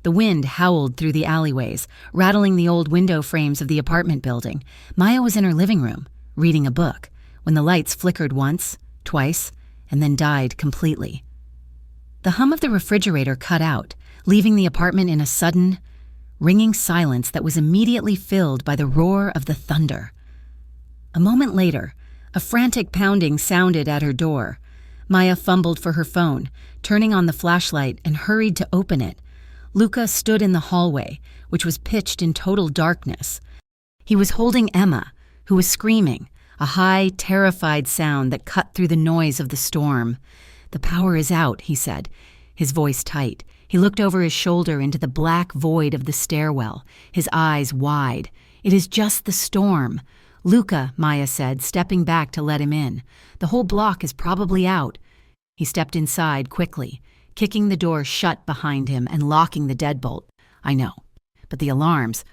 The wind howled through the alleyways, rattling the old window frames of the apartment building. Maya was in her living room, reading a book, when the lights flickered once, twice, and then died completely. The hum of the refrigerator cut out, leaving the apartment in a sudden, ringing silence that was immediately filled by the roar of the thunder. A moment later, a frantic pounding sounded at her door. Maya fumbled for her phone, turning on the flashlight, and hurried to open it. Luca stood in the hallway, which was pitched in total darkness. He was holding Emma, who was screaming, a high, terrified sound that cut through the noise of the storm. "The power is out," he said, his voice tight. He looked over his shoulder into the black void of the stairwell, his eyes wide. "It is just the storm." "Luca," Maya said, stepping back to let him in. "The whole block is probably out." He stepped inside quickly, kicking the door shut behind him and locking the deadbolt. "I know. But the alarms,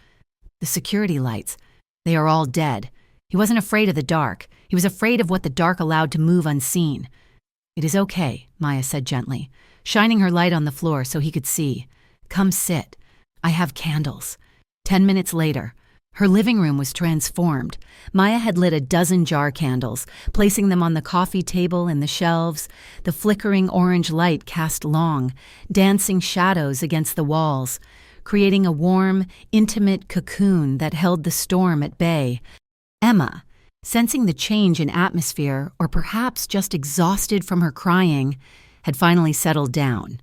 the security lights, they are all dead." He wasn't afraid of the dark. He was afraid of what the dark allowed to move unseen. "It is okay," Maya said gently, shining her light on the floor so he could see. "Come sit. I have candles." 10 minutes later, her living room was transformed. Maya had lit a dozen jar candles, placing them on the coffee table and the shelves. The flickering orange light cast long, dancing shadows against the walls, creating a warm, intimate cocoon that held the storm at bay. Emma, sensing the change in atmosphere, or perhaps just exhausted from her crying, had finally settled down.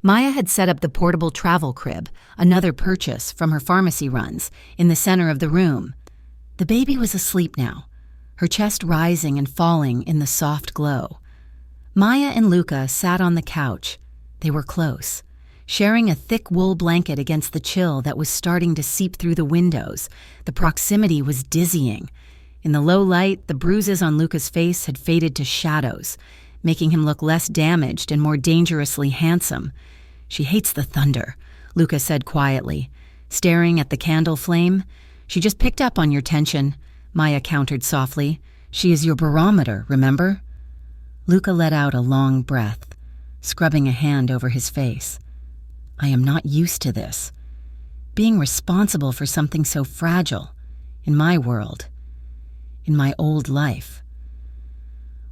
Maya had set up the portable travel crib, another purchase from her pharmacy runs, in the center of the room. The baby was asleep now, her chest rising and falling in the soft glow. Maya and Luca sat on the couch. They were close, sharing a thick wool blanket against the chill that was starting to seep through the windows. The proximity was dizzying. In the low light, the bruises on Luca's face had faded to shadows, making him look less damaged and more dangerously handsome. "She hates the thunder," Luca said quietly, staring at the candle flame. "She just picked up on your tension," Maya countered softly. "She is your barometer, remember?" Luca let out a long breath, scrubbing a hand over his face. "I am not used to this. Being responsible for something so fragile, in my world, in my old life.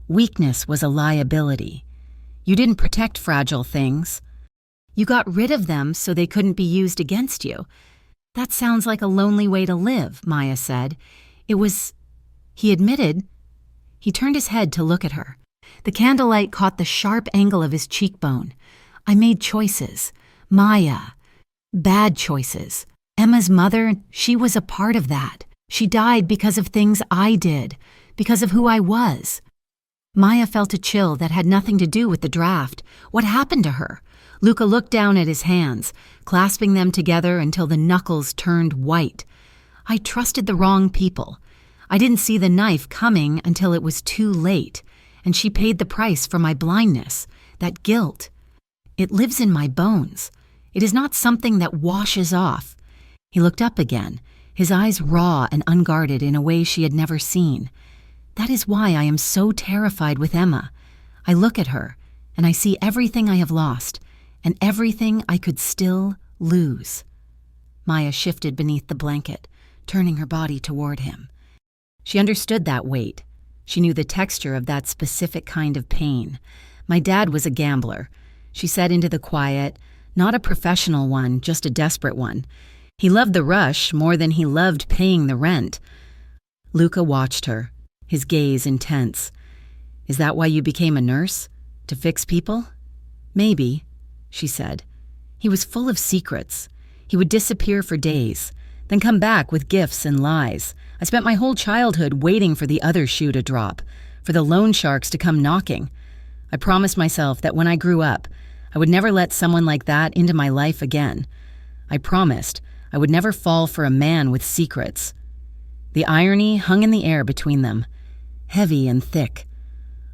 Weakness was a liability. You didn't protect fragile things. You got rid of them so they couldn't be used against you. That sounds like a lonely way to live," Maya said. "It was," he admitted. He turned his head to look at her. The candlelight caught the sharp angle of his cheekbone. "I made choices. Maya. Bad choices. Emma's mother, she was a part of that. She died because of things I did, because of who I was." Maya felt a chill that had nothing to do with the draft. What happened to her? Luca looked down at his hands, clasping them together until the knuckles turned white. "I trusted the wrong people. I didn't see the knife coming until it was too late, and she paid the price for my blindness, that guilt. It lives in my bones. It is not something that washes off." He looked up again, his eyes raw and unguarded in a way she had never seen. "That is why I am so terrified with Emma. I look at her, and I see everything I have lost, and everything I could still lose. Maya shifted beneath the blanket, turning her body toward him. She understood that weight. She knew the texture of that specific kind of pain. My dad was a gambler, she said into the quiet, not a professional one, just a desperate one. He loved the rush more than he loved paying the rent. Luca watched her, his gaze intense. Is that why you became a nurse? To fix people? Maybe, she said. He was full of secrets. He would disappear for days, then come back with gifts and lies. I spent my whole childhood waiting for the other shoe to drop, for the loan sharks to come knocking. I promised myself that when I grew up, I would never let someone like that into my life again. I promised I would never fall for a man with secrets. The irony hung in the air between them, heavy and thick.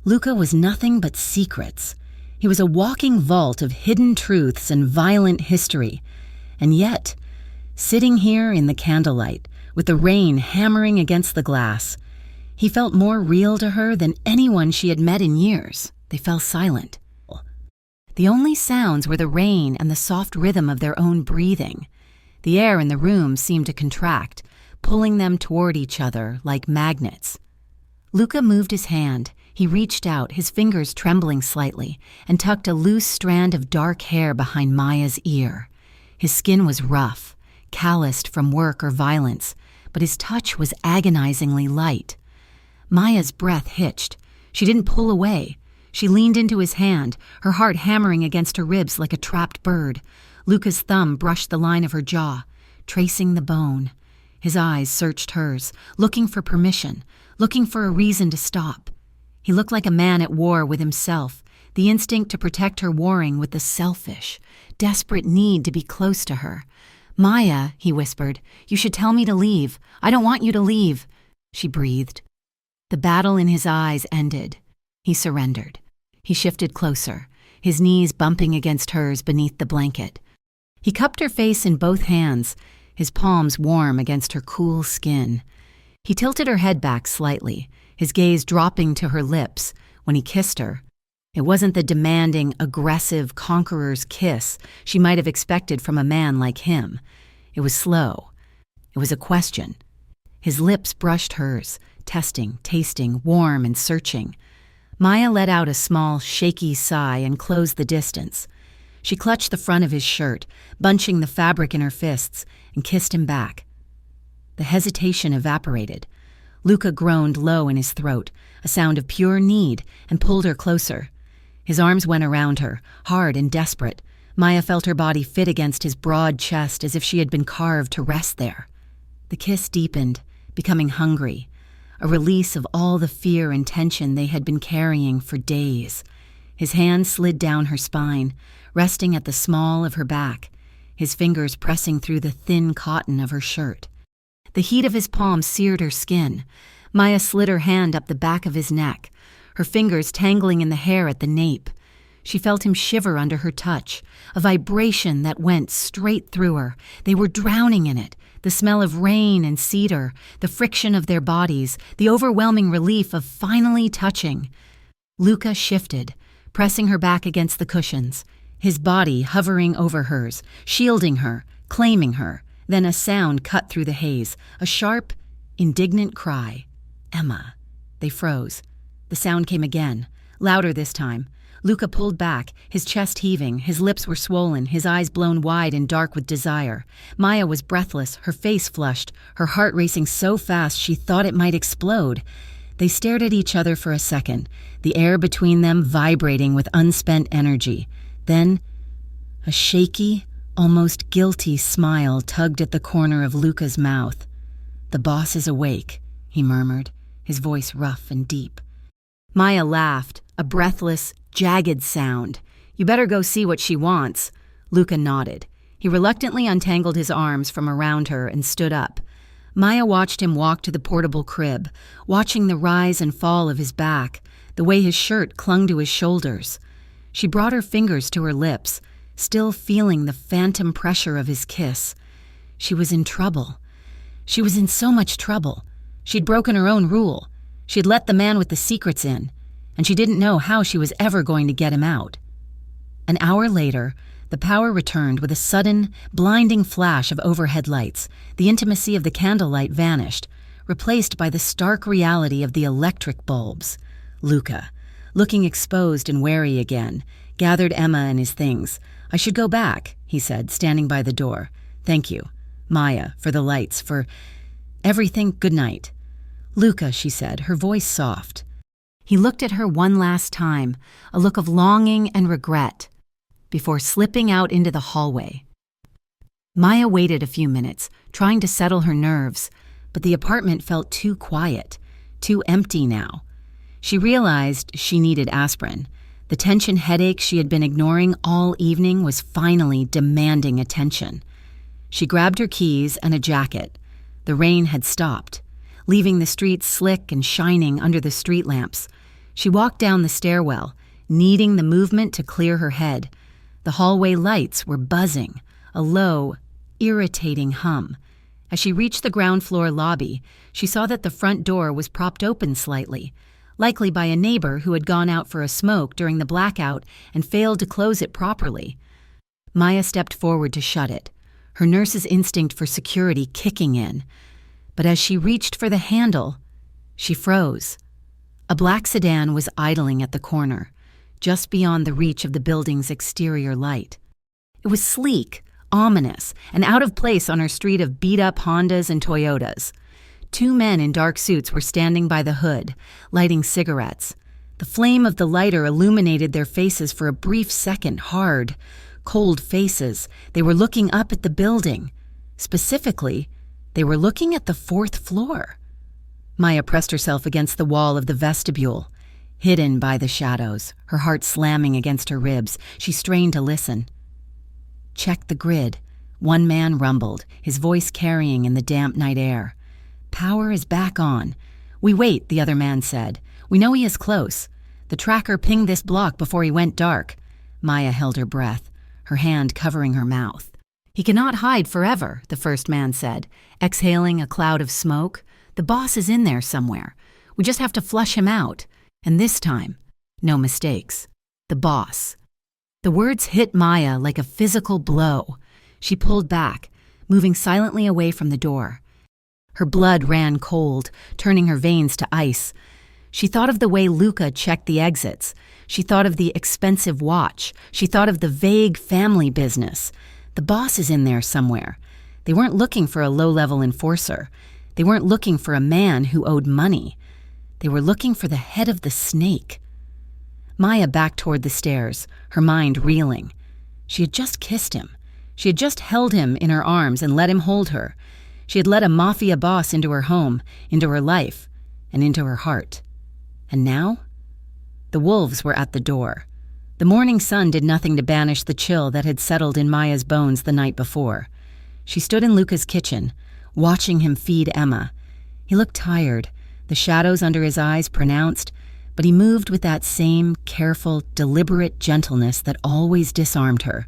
Luca was nothing but secrets. He was a walking vault of hidden truths and violent history. And yet, sitting here in the candlelight, with the rain hammering against the glass, he felt more real to her than anyone she had met in years. They fell silent. The only sounds were the rain and the soft rhythm of their own breathing. The air in the room seemed to contract, pulling them toward each other like magnets. Luca moved his hand. He reached out, his fingers trembling slightly, and tucked a loose strand of dark hair behind Maya's ear. His skin was rough, calloused from work or violence, but his touch was agonizingly light. Maya's breath hitched. She didn't pull away. She leaned into his hand, her heart hammering against her ribs like a trapped bird. Luca's thumb brushed the line of her jaw, tracing the bone. His eyes searched hers, looking for permission, looking for a reason to stop. He looked like a man at war with himself, the instinct to protect her warring with the selfish, desperate need to be close to her. "Maya," he whispered, "you should tell me to leave. I don't want you to leave." She breathed. The battle in his eyes ended. He surrendered. He shifted closer, his knees bumping against hers beneath the blanket. He cupped her face in both hands, his palms warm against her cool skin. He tilted her head back slightly, his gaze dropping to her lips. When he kissed her, it wasn't the demanding, aggressive conqueror's kiss she might have expected from a man like him. It was slow. It was a question. His lips brushed hers, testing, tasting, warm and searching. Maya let out a small, shaky sigh and closed the distance. She clutched the front of his shirt, bunching the fabric in her fists, and kissed him back. The hesitation evaporated. Luca groaned low in his throat, a sound of pure need, and pulled her closer. His arms went around her, hard and desperate. Maya felt her body fit against his broad chest as if she had been carved to rest there. The kiss deepened, becoming hungry, a release of all the fear and tension they had been carrying for days. His hand slid down her spine, resting at the small of her back, his fingers pressing through the thin cotton of her shirt. The heat of his palm seared her skin. Maya slid her hand up the back of his neck, her fingers tangling in the hair at the nape. She felt him shiver under her touch, a vibration that went straight through her. They were drowning in it, the smell of rain and cedar, the friction of their bodies, the overwhelming relief of finally touching. Luca shifted, pressing her back against the cushions, his body hovering over hers, shielding her, claiming her. Then a sound cut through the haze, a sharp, indignant cry. "Emma." They froze. The sound came again, louder this time. Luca pulled back, his chest heaving, his lips were swollen, his eyes blown wide and dark with desire. Maya was breathless, her face flushed, her heart racing so fast she thought it might explode. They stared at each other for a second, the air between them vibrating with unspent energy. Then, a shaky, almost guilty smile tugged at the corner of Luca's mouth. "The boss is awake," he murmured, his voice rough and deep. Maya laughed, a breathless, jagged sound. "You better go see what she wants." Luca nodded. He reluctantly untangled his arms from around her and stood up. Maya watched him walk to the portable crib, watching the rise and fall of his back, the way his shirt clung to his shoulders. She brought her fingers to her lips, still feeling the phantom pressure of his kiss. She was in trouble. She was in so much trouble. She'd broken her own rule. She'd let the man with the secrets in. and she didn't know how she was ever going to get him out. An hour later, the power returned with a sudden, blinding flash of overhead lights. The intimacy of the candlelight vanished, replaced by the stark reality of the electric bulbs. Luca, looking exposed and wary again, gathered Emma and his things. "I should go back," he said, standing by the door. "Thank you, Maya, for the lights, for everything. Good night." "Luca," she said, her voice soft. He looked at her one last time, a look of longing and regret, before slipping out into the hallway. Maya waited a few minutes, trying to settle her nerves, but the apartment felt too quiet, too empty now. She realized she needed aspirin. The tension headache she had been ignoring all evening was finally demanding attention. She grabbed her keys and a jacket. The rain had stopped, leaving the streets slick and shining under the street lamps. She walked down the stairwell, needing the movement to clear her head. The hallway lights were buzzing, a low, irritating hum. As she reached the ground floor lobby, she saw that the front door was propped open slightly, likely by a neighbor who had gone out for a smoke during the blackout and failed to close it properly. Maya stepped forward to shut it, her nurse's instinct for security kicking in. But as she reached for the handle, she froze. A black sedan was idling at the corner, just beyond the reach of the building's exterior light. It was sleek, ominous, and out of place on her street of beat-up Hondas and Toyotas. Two men in dark suits were standing by the hood, lighting cigarettes. The flame of the lighter illuminated their faces for a brief second, hard, cold faces. They were looking up at the building. Specifically, they were looking at the 4th floor. Maya pressed herself against the wall of the vestibule, hidden by the shadows, her heart slamming against her ribs. She strained to listen. "Check the grid," one man rumbled, his voice carrying in the damp night air. "Power is back on." "We wait," the other man said. "We know he is close. The tracker pinged this block before he went dark." Maya held her breath, her hand covering her mouth. "He cannot hide forever," the first man said, exhaling a cloud of smoke. "The boss is in there somewhere. We just have to flush him out. And this time, no mistakes. The boss." The words hit Maya like a physical blow. She pulled back, moving silently away from the door. Her blood ran cold, turning her veins to ice. She thought of the way Luca checked the exits. She thought of the expensive watch. She thought of the vague family business. The boss is in there somewhere. They weren't looking for a low-level enforcer. They weren't looking for a man who owed money. They were looking for the head of the snake. Maya backed toward the stairs, her mind reeling. She had just kissed him. She had just held him in her arms and let him hold her. She had let a mafia boss into her home, into her life, and into her heart. And now? The wolves were at the door. The morning sun did nothing to banish the chill that had settled in Maya's bones the night before. She stood in Luca's kitchen, watching him feed Emma. He looked tired, the shadows under his eyes pronounced, but he moved with that same careful, deliberate gentleness that always disarmed her.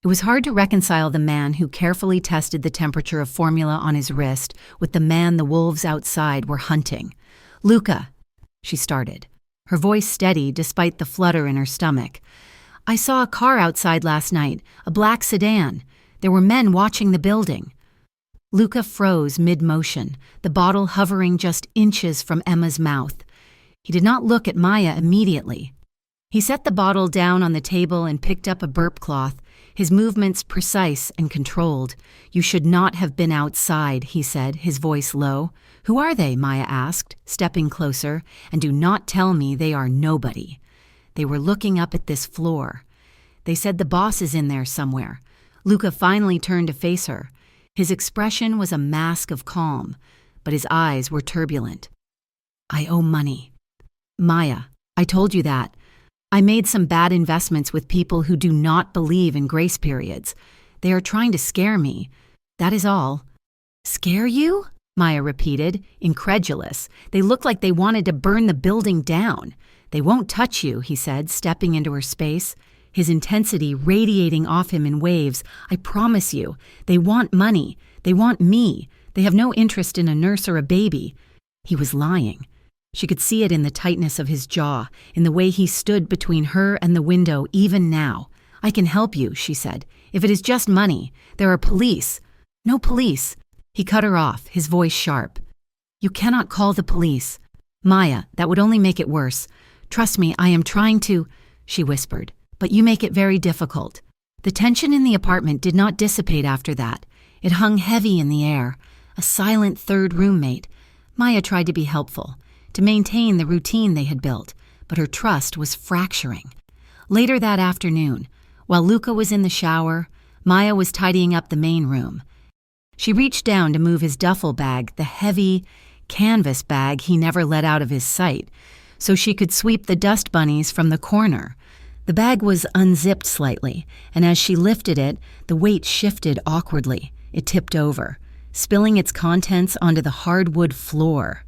It was hard to reconcile the man who carefully tested the temperature of formula on his wrist with the man the wolves outside were hunting. "Luca," she started, her voice steady despite the flutter in her stomach. "I saw a car outside last night, a black sedan. There were men watching the building." Luca froze mid-motion, the bottle hovering just inches from Emma's mouth. He did not look at Maya immediately. He set the bottle down on the table and picked up a burp cloth, his movements precise and controlled. "You should not have been outside," he said, his voice low. "Who are they?" Maya asked, stepping closer. "And do not tell me they are nobody." They were looking up at this floor. They said the boss is in there somewhere. Luca finally turned to face her. His expression was a mask of calm, but his eyes were turbulent. "I owe money. Maya, I told you that. I made some bad investments with people who do not believe in grace periods. They are trying to scare me. That is all." "Scare you?" Maya repeated, incredulous. "They look like they wanted to burn the building down." "They won't touch you," he said, stepping into her space, his intensity radiating off him in waves. "I promise you. They want money. They want me. They have no interest in a nurse or a baby." He was lying. She could see it in the tightness of his jaw, in the way he stood between her and the window even now. "I can help you," she said. "If it is just money. There are police." "No police." He cut her off, his voice sharp. "You cannot call the police. Maya, that would only make it worse. Trust me, I am trying to," she whispered, "but you make it very difficult." The tension in the apartment did not dissipate after that. It hung heavy in the air, a silent third roommate. Maya tried to be helpful, to maintain the routine they had built, but her trust was fracturing. Later that afternoon, while Luca was in the shower, Maya was tidying up the main room. She reached down to move his duffel bag, the heavy canvas bag he never let out of his sight, so she could sweep the dust bunnies from the corner. The bag was unzipped slightly, and as she lifted it, the weight shifted awkwardly. It tipped over, spilling its contents onto the hardwood floor.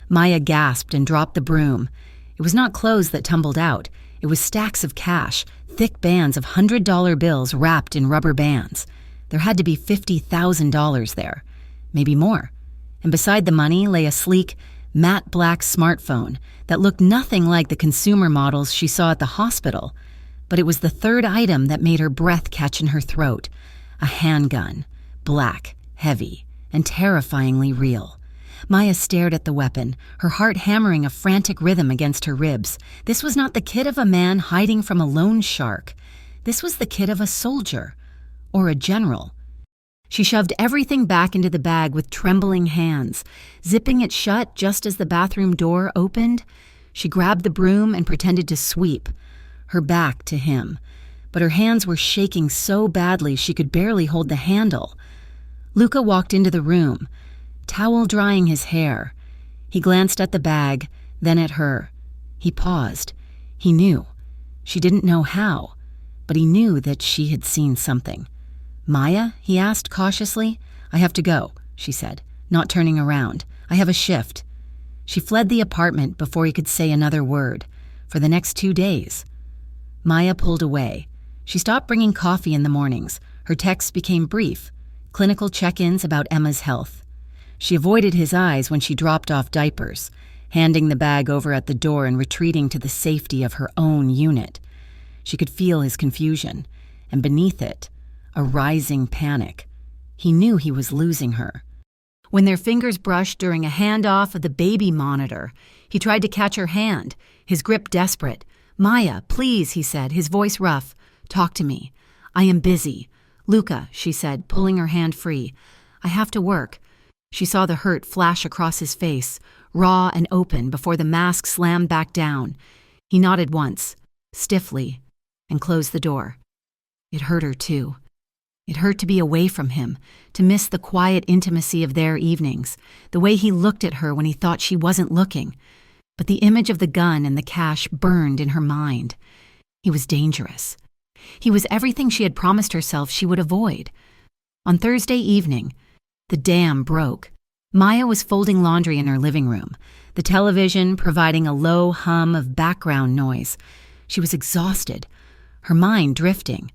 Maya gasped and dropped the broom. It was not clothes that tumbled out. It was stacks of cash, thick bands of $100 bills wrapped in rubber bands. There had to be $50,000 there, maybe more. And beside the money lay a sleek, matte black smartphone that looked nothing like the consumer models she saw at the hospital. But it was the third item that made her breath catch in her throat. A handgun, black, heavy, and terrifyingly real. Maya stared at the weapon, her heart hammering a frantic rhythm against her ribs. This was not the kit of a man hiding from a loan shark. This was the kit of a soldier, or a general. She shoved everything back into the bag with trembling hands, zipping it shut just as the bathroom door opened. She grabbed the broom and pretended to sweep, her back to him, but her hands were shaking so badly she could barely hold the handle. Luca walked into the room, towel drying his hair. He glanced at the bag, then at her. He paused. He knew. She didn't know how, but he knew that she had seen something. "Maya?" he asked cautiously. "I have to go," she said, not turning around. "I have a shift." She fled the apartment before he could say another word. For the next 2 days. Maya pulled away. She stopped bringing coffee in the mornings. Her texts became brief, clinical check-ins about Emma's health. She avoided his eyes when she dropped off diapers, handing the bag over at the door and retreating to the safety of her own unit. She could feel his confusion, and beneath it, a rising panic. He knew he was losing her. When their fingers brushed during a handoff of the baby monitor, he tried to catch her hand, his grip desperate. "Maya, please," he said, his voice rough. "Talk to me. I am busy." "Luca," she said, pulling her hand free. "I have to work." She saw the hurt flash across his face, raw and open before the mask slammed back down. He nodded once, stiffly, and closed the door. It hurt her too. It hurt to be away from him, to miss the quiet intimacy of their evenings, the way he looked at her when he thought she wasn't looking. But the image of the gun and the cash burned in her mind. He was dangerous. He was everything she had promised herself she would avoid. On Thursday evening, the dam broke. Maya was folding laundry in her living room, the television providing a low hum of background noise. She was exhausted, her mind drifting,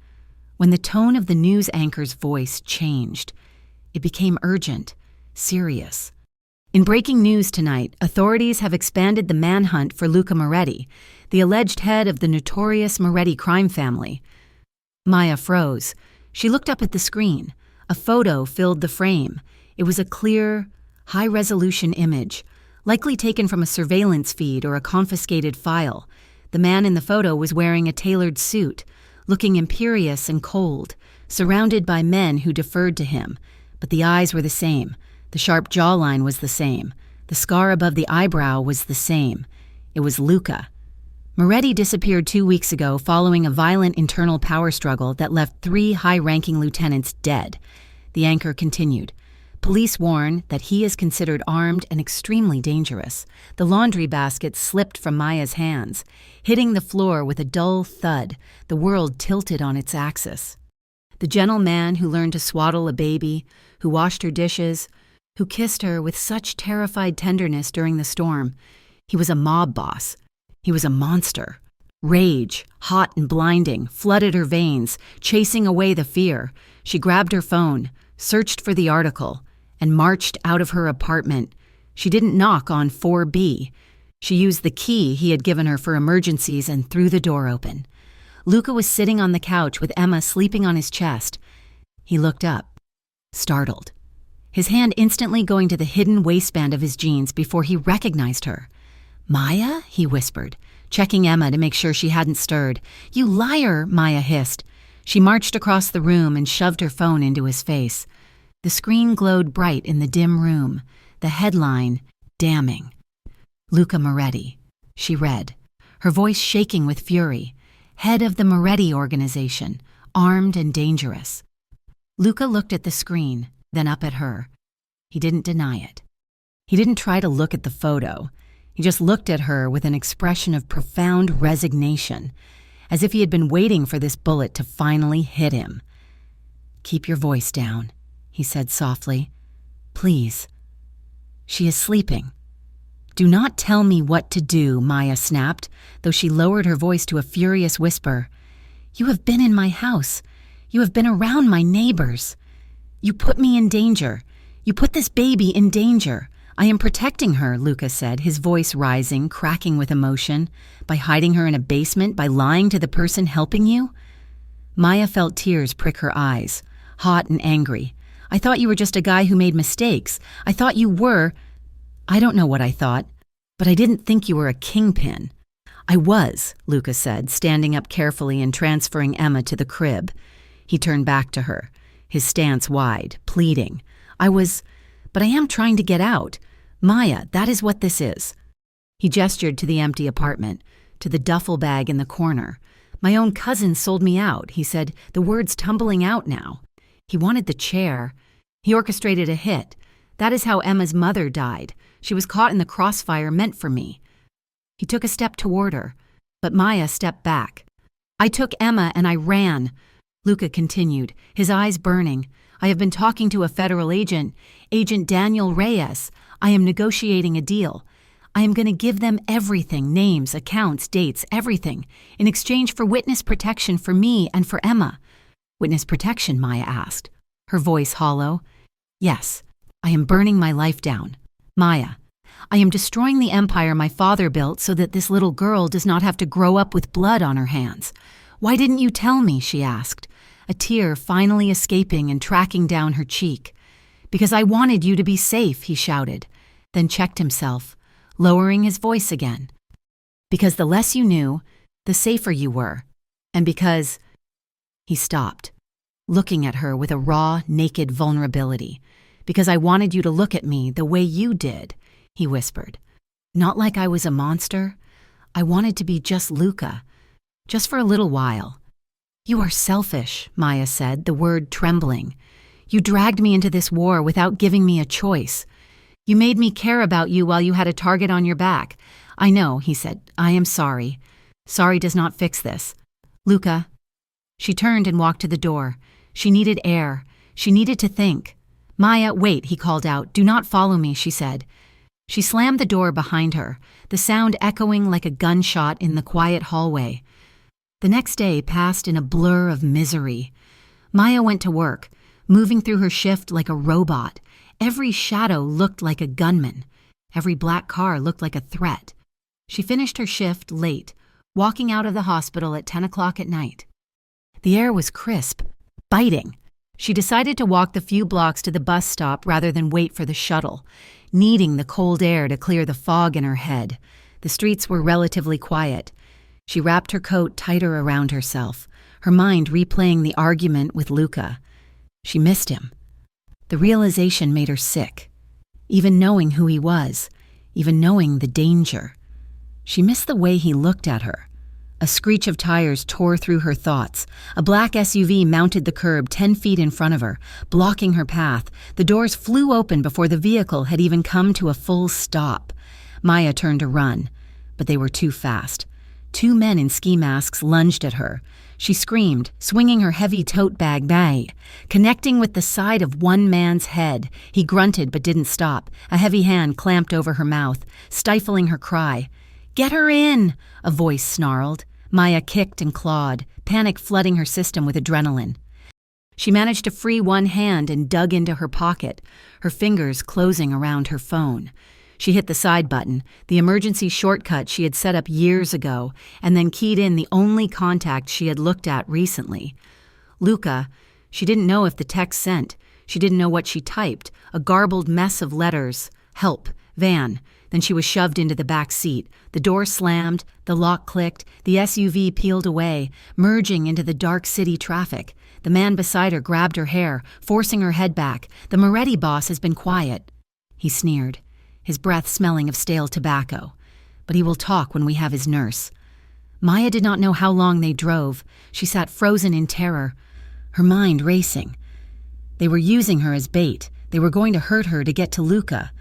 when the tone of the news anchor's voice changed. It became urgent, serious. In breaking news tonight, authorities have expanded the manhunt for Luca Moretti, the alleged head of the notorious Moretti crime family. Maya froze. She looked up at the screen. A photo filled the frame. It was a clear, high-resolution image, likely taken from a surveillance feed or a confiscated file. The man in the photo was wearing a tailored suit, looking imperious and cold, surrounded by men who deferred to him. But the eyes were the same. The sharp jawline was the same. The scar above the eyebrow was the same. It was Luca. Moretti disappeared 2 weeks ago following a violent internal power struggle that left 3 high-ranking lieutenants dead. The anchor continued. Police warn that he is considered armed and extremely dangerous. The laundry basket slipped from Maya's hands, hitting the floor with a dull thud. The world tilted on its axis. The gentle man who learned to swaddle a baby, who washed her dishes, who kissed her with such terrified tenderness during the storm. He was a mob boss. He was a monster. Rage, hot and blinding, flooded her veins, chasing away the fear. She grabbed her phone, searched for the article, and marched out of her apartment. She didn't knock on 4B. She used the key he had given her for emergencies and threw the door open. Luca was sitting on the couch with Emma sleeping on his chest. He looked up, startled, his hand instantly going to the hidden waistband of his jeans before he recognized her. "Maya?" he whispered, checking Emma to make sure she hadn't stirred. "You liar," Maya hissed. She marched across the room and shoved her phone into his face. The screen glowed bright in the dim room. The headline, damning. Luca Moretti. She read, her voice shaking with fury. Head of the Moretti organization, armed and dangerous. Luca looked at the screen, then up at her. He didn't deny it. He didn't try to look at the photo. He just looked at her with an expression of profound resignation, as if he had been waiting for this bullet to finally hit him. "Keep your voice down," he said softly. "Please." "She is sleeping." "Do not tell me what to do," Maya snapped, though she lowered her voice to a furious whisper. "You have been in my house. You have been around my neighbors. You put me in danger. You put this baby in danger. I am protecting her," Luca said, his voice rising, cracking with emotion. "By hiding her in a basement, by lying to the person helping you?" Maya felt tears prick her eyes, hot and angry. "I thought you were just a guy who made mistakes. I thought you were—" "I don't know what I thought, but I didn't think you were a kingpin." "I was," Luca said, standing up carefully and transferring Emma to the crib. He turned back to her, his stance wide, pleading. But I am trying to get out. Maya, that is what this is." He gestured to the empty apartment, to the duffel bag in the corner. "My own cousin sold me out," he said, the words tumbling out now. He wanted the chair. He orchestrated a hit. "That is how Emma's mother died. She was caught in the crossfire meant for me." He took a step toward her, but Maya stepped back. "I took Emma and I ran," Luca continued, his eyes burning. "I have been talking to a federal agent, Agent Daniel Reyes. I am negotiating a deal. I am going to give them everything, names, accounts, dates, everything, in exchange for witness protection for me and for Emma." "Witness protection?" Maya asked, her voice hollow. "Yes, I am burning my life down. Maya, I am destroying the empire my father built so that this little girl does not have to grow up with blood on her hands. Why didn't you tell me?" she asked, a tear finally escaping and tracking down her cheek. "Because I wanted you to be safe," he shouted, then checked himself, lowering his voice again. "Because the less you knew, the safer you were. And because—" He stopped, looking at her with a raw, naked vulnerability. "Because I wanted you to look at me the way you did," he whispered. "Not like I was a monster. I wanted to be just Luca, just for a little while." "You are selfish," Maya said, the word trembling. "You dragged me into this war without giving me a choice. You made me care about you while you had a target on your back." "I know," he said. "I am sorry. Sorry does not fix this. Luca." She turned and walked to the door. She needed air. She needed to think. "Maya, wait," he called out. "Do not follow me," she said. She slammed the door behind her, the sound echoing like a gunshot in the quiet hallway. The next day passed in a blur of misery. Maya went to work, moving through her shift like a robot. Every shadow looked like a gunman. Every black car looked like a threat. She finished her shift late, walking out of the hospital at 10 o'clock at night. The air was crisp, biting. She decided to walk the few blocks to the bus stop rather than wait for the shuttle, needing the cold air to clear the fog in her head. The streets were relatively quiet. She wrapped her coat tighter around herself, her mind replaying the argument with Luca. She missed him. The realization made her sick, even knowing who he was, even knowing the danger. She missed the way he looked at her. A screech of tires tore through her thoughts. A black SUV mounted the curb 10 feet in front of her, blocking her path. The doors flew open before the vehicle had even come to a full stop. Maya turned to run, but they were too fast. 2 men in ski masks lunged at her. She screamed, swinging her heavy tote bag connecting with the side of one man's head. He grunted but didn't stop. A heavy hand clamped over her mouth, stifling her cry. "Get her in!" a voice snarled. Maya kicked and clawed, panic flooding her system with adrenaline. She managed to free one hand and dug into her pocket, her fingers closing around her phone. She hit the side button, the emergency shortcut she had set up years ago, and then keyed in the only contact she had looked at recently. Luca. She didn't know if the text sent. She didn't know what she typed, a garbled mess of letters. Help. Van. Then she was shoved into the back seat. The door slammed, the lock clicked, the SUV peeled away, merging into the dark city traffic. The man beside her grabbed her hair, forcing her head back. The Moretti boss has been quiet. He sneered, his breath smelling of stale tobacco. But he will talk when we have his nurse. Maya did not know how long they drove. She sat frozen in terror, her mind racing. They were using her as bait. They were going to hurt her to get to Luca.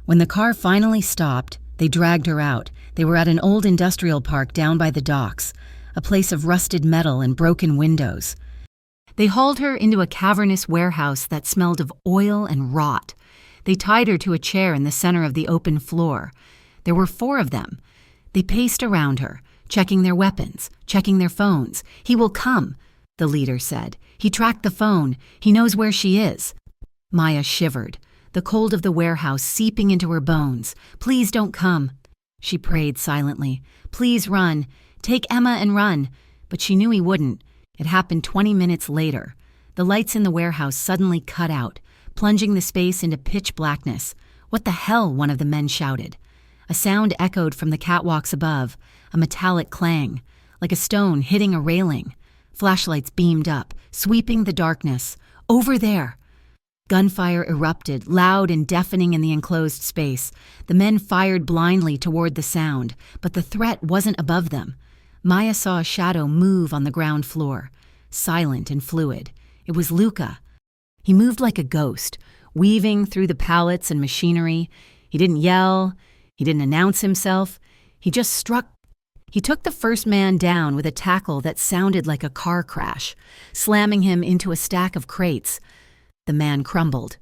When the car finally stopped, they dragged her out. They were at an old industrial park down by the docks, a place of rusted metal and broken windows. They hauled her into a cavernous warehouse that smelled of oil and rot. They tied her to a chair in the center of the open floor. There were 4 of them. They paced around her, checking their weapons, checking their phones. He will come, the leader said. He tracked the phone. He knows where she is. Maya shivered, the cold of the warehouse seeping into her bones. Please don't come. She prayed silently. Please run. Take Emma and run. But she knew he wouldn't. It happened 20 minutes later. The lights in the warehouse suddenly cut out, plunging the space into pitch blackness. What the hell? One of the men shouted. A sound echoed from the catwalks above, a metallic clang, like a stone hitting a railing. Flashlights beamed up, sweeping the darkness. Over there! Gunfire erupted, loud and deafening in the enclosed space. The men fired blindly toward the sound, but the threat wasn't above them. Maya saw a shadow move on the ground floor, silent and fluid. It was Luca. He moved like a ghost, weaving through the pallets and machinery. He didn't yell. He didn't announce himself. He just struck. He took the first man down with a tackle that sounded like a car crash, slamming him into a stack of crates. The man crumbled.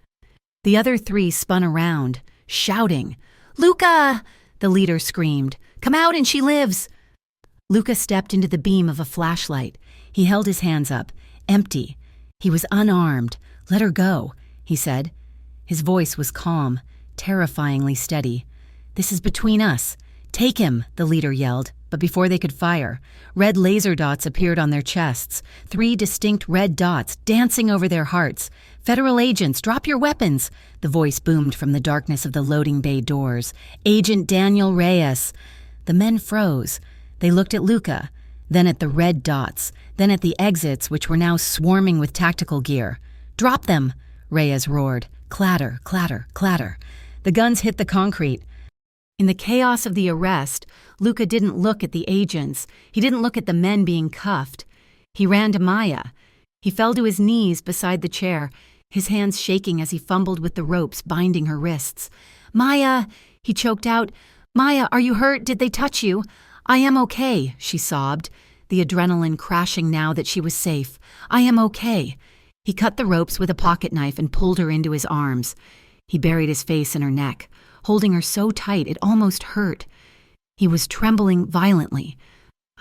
The other 3 spun around, shouting. "Luca!" the leader screamed. "Come out and she lives!" Luca stepped into the beam of a flashlight. He held his hands up, empty. He was unarmed. "Let her go," he said. His voice was calm, terrifyingly steady. "This is between us. Take him," the leader yelled. But before they could fire, red laser dots appeared on their chests, 3 distinct red dots dancing over their hearts. "Federal agents, drop your weapons!" The voice boomed from the darkness of the loading bay doors. "Agent Daniel Reyes." The men froze. They looked at Luca, then at the red dots, then at the exits, which were now swarming with tactical gear. "Drop them!" Reyes roared. Clatter, clatter, clatter. The guns hit the concrete. In the chaos of the arrest, Luca didn't look at the agents. He didn't look at the men being cuffed. He ran to Maya. He fell to his knees beside the chair, his hands shaking as he fumbled with the ropes binding her wrists. "Maya," he choked out. "Maya, are you hurt? Did they touch you?" "I am okay," she sobbed, the adrenaline crashing now that she was safe. "I am okay." He cut the ropes with a pocket knife and pulled her into his arms. He buried his face in her neck, holding her so tight it almost hurt. He was trembling violently.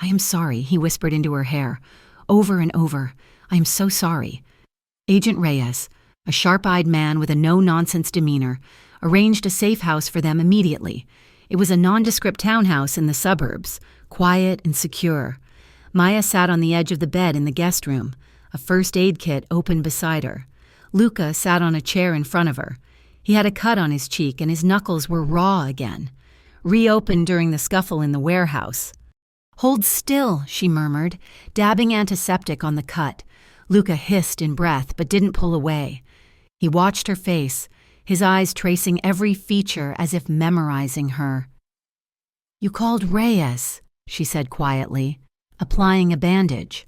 "I am sorry," he whispered into her hair, over and over. "I am so sorry." Agent Reyes, a sharp-eyed man with a no-nonsense demeanor, arranged a safe house for them immediately. It was a nondescript townhouse in the suburbs, quiet and secure. Maya sat on the edge of the bed in the guest room, a first aid kit open beside her. Luca sat on a chair in front of her. He had a cut on his cheek and his knuckles were raw again, reopened during the scuffle in the warehouse. "Hold still," she murmured, dabbing antiseptic on the cut. Luca hissed in breath but didn't pull away. He watched her face, his eyes tracing every feature as if memorizing her. "You called Reyes," she said quietly, applying a bandage.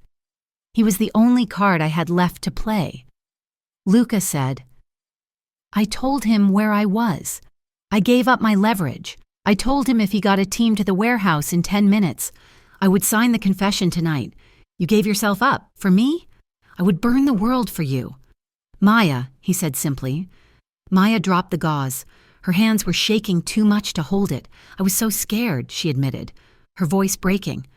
"He was the only card I had left to play." Luca said, "I told him where I was. I gave up my leverage. I told him if he got a team to the warehouse in 10 minutes, I would sign the confession tonight. You gave yourself up. For me? I would burn the world for you." "Maya," he said simply. Maya dropped the gauze. Her hands were shaking too much to hold it. "I was so scared," she admitted, her voice breaking.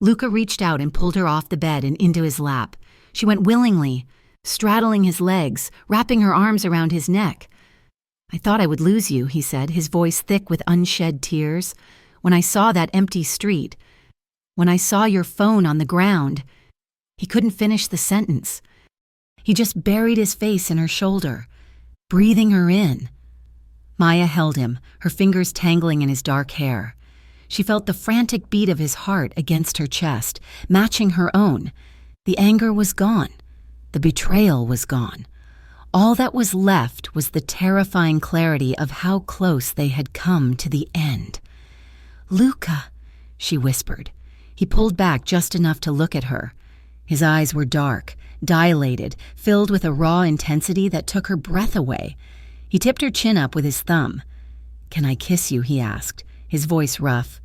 Luca reached out and pulled her off the bed and into his lap. She went willingly, straddling his legs, wrapping her arms around his neck. "I thought I would lose you," he said, his voice thick with unshed tears. "When I saw that empty street. When I saw your phone on the ground." He couldn't finish the sentence. He just buried his face in her shoulder, breathing her in. Maya held him, her fingers tangling in his dark hair. She felt the frantic beat of his heart against her chest, matching her own. The anger was gone. The betrayal was gone. All that was left was the terrifying clarity of how close they had come to the end. "Luca," she whispered. He pulled back just enough to look at her. His eyes were dark, dilated, filled with a raw intensity that took her breath away. He tipped her chin up with his thumb. "Can I kiss you?" he asked, his voice rough.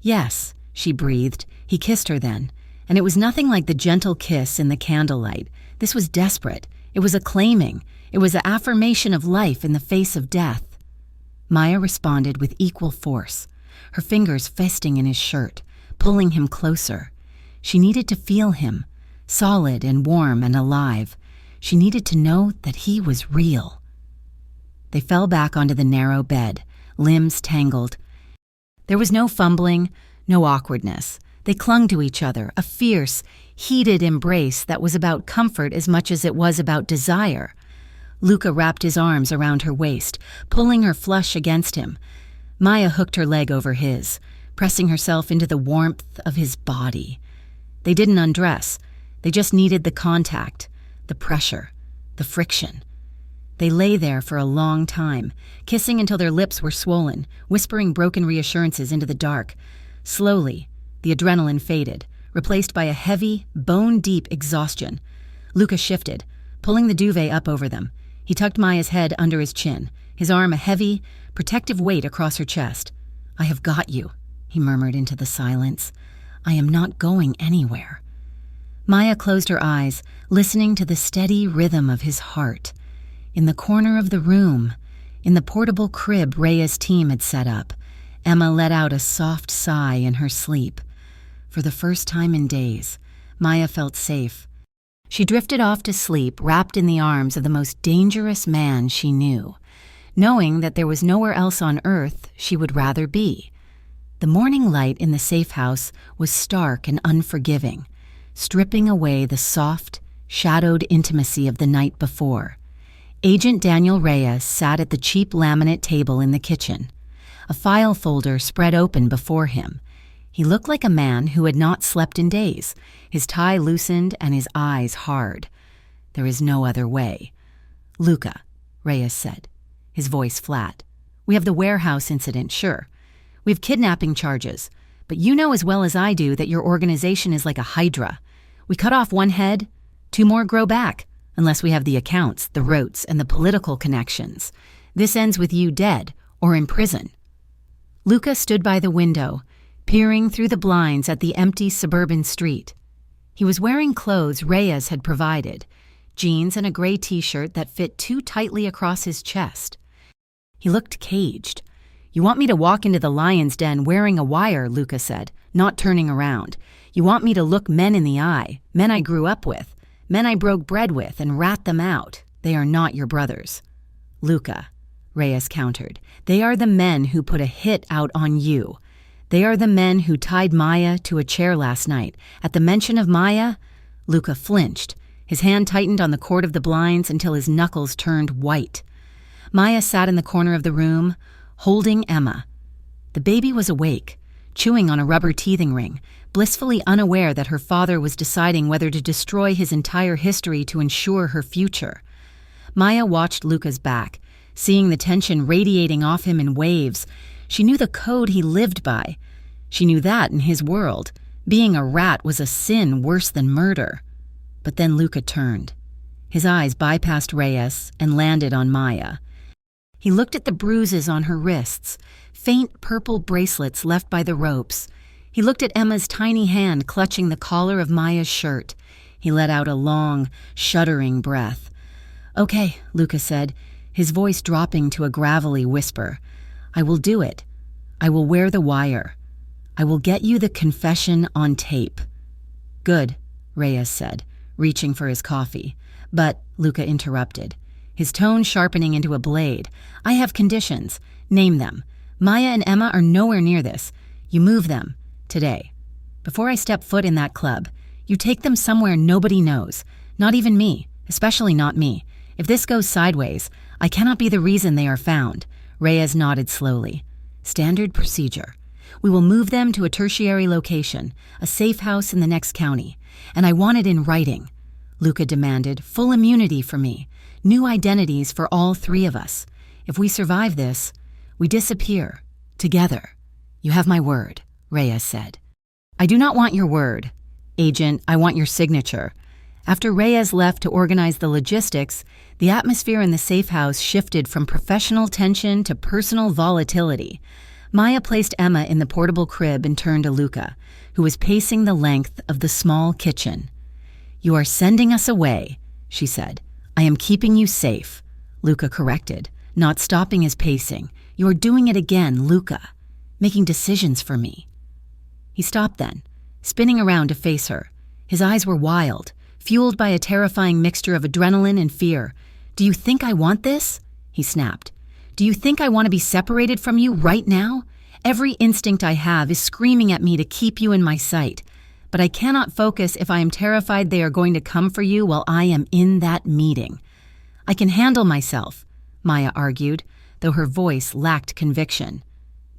"Yes," she breathed. He kissed her then, and it was nothing like the gentle kiss in the candlelight. This was desperate. It was a claiming. It was an affirmation of life in the face of death. Maya responded with equal force, her fingers fisting in his shirt, pulling him closer. She needed to feel him, solid and warm and alive. She needed to know that he was real. They fell back onto the narrow bed, limbs tangled. There was no fumbling, no awkwardness. They clung to each other, a fierce, heated embrace that was about comfort as much as it was about desire. Luca wrapped his arms around her waist, pulling her flush against him. Maya hooked her leg over his, pressing herself into the warmth of his body. They didn't undress. They just needed the contact, the pressure, the friction. They lay there for a long time, kissing until their lips were swollen, whispering broken reassurances into the dark. Slowly, the adrenaline faded, replaced by a heavy, bone-deep exhaustion. Luca shifted, pulling the duvet up over them. He tucked Maya's head under his chin, his arm a heavy, protective weight across her chest. "I have got you," he murmured into the silence. "I am not going anywhere." Maya closed her eyes, listening to the steady rhythm of his heart. In the corner of the room, in the portable crib Rhea's team had set up, Emma let out a soft sigh in her sleep. For the first time in days, Maya felt safe. She drifted off to sleep, wrapped in the arms of the most dangerous man she knew, knowing that there was nowhere else on earth she would rather be. The morning light in the safe house was stark and unforgiving, stripping away the soft, shadowed intimacy of the night before. Agent Daniel Reyes sat at the cheap laminate table in the kitchen, a file folder spread open before him. He looked like a man who had not slept in days, his tie loosened and his eyes hard. "There is no other way." "Luca," Reyes said, his voice flat. "We have the warehouse incident, sure. We have kidnapping charges, but you know as well as I do that your organization is like a hydra. We cut off one head, 2 more grow back, unless we have the accounts, the rotes, and the political connections. This ends with you dead or in prison." Luca stood by the window, peering through the blinds at the empty suburban street. He was wearing clothes Reyes had provided, jeans and a gray t-shirt that fit too tightly across his chest. He looked caged. "You want me to walk into the lion's den wearing a wire," Luca said, not turning around. "You want me to look men in the eye, men I grew up with, men I broke bread with, and rat them out. They are not your brothers." "Luca," Reyes countered, "they are the men who put a hit out on you. They are the men who tied Maya to a chair last night. At the mention of Maya," Luca flinched. His hand tightened on the cord of the blinds until his knuckles turned white. Maya sat in the corner of the room, holding Emma. The baby was awake, chewing on a rubber teething ring, blissfully unaware that her father was deciding whether to destroy his entire history to ensure her future. Maya watched Luca's back, seeing the tension radiating off him in waves. She knew the code he lived by. She knew that in his world, being a rat was a sin worse than murder. But then Luca turned. His eyes bypassed Reyes and landed on Maya. He looked at the bruises on her wrists, faint purple bracelets left by the ropes. He looked at Emma's tiny hand clutching the collar of Maya's shirt. He let out a long, shuddering breath. "Okay," Luca said, his voice dropping to a gravelly whisper. "I will do it. I will wear the wire. I will get you the confession on tape." "Good," Reyes said, reaching for his coffee. "But," Luca interrupted. his tone sharpening into a blade. "I have conditions. Name them. Maya and Emma are nowhere near this. You move them. Today. Before I step foot in that club, you take them somewhere nobody knows. Not even me, especially not me. If this goes sideways, I cannot be the reason they are found." Reyes nodded slowly. "Standard procedure. We will move them to a tertiary location, a safe house in the next county. And I want it in writing." Luca demanded. "Full immunity for me. New identities for all three of us. If we survive this, we disappear. Together. You have my word," Reyes said. "I do not want your word. Agent, I want your signature." After Reyes left to organize the logistics, the atmosphere in the safe house shifted from professional tension to personal volatility. Maya placed Emma in the portable crib and turned to Luca, who was pacing the length of the small kitchen. "You are sending us away," she said. "I am keeping you safe," Luca corrected, not stopping his pacing. "You are doing it again, Luca, making decisions for me." He stopped then, spinning around to face her. His eyes were wild, fueled by a terrifying mixture of adrenaline and fear. "Do you think I want this?" he snapped. "Do you think I want to be separated from you right now? Every instinct I have is screaming at me to keep you in my sight. But I cannot focus if I am terrified they are going to come for you while I am in that meeting." "I can handle myself," Maya argued, though her voice lacked conviction.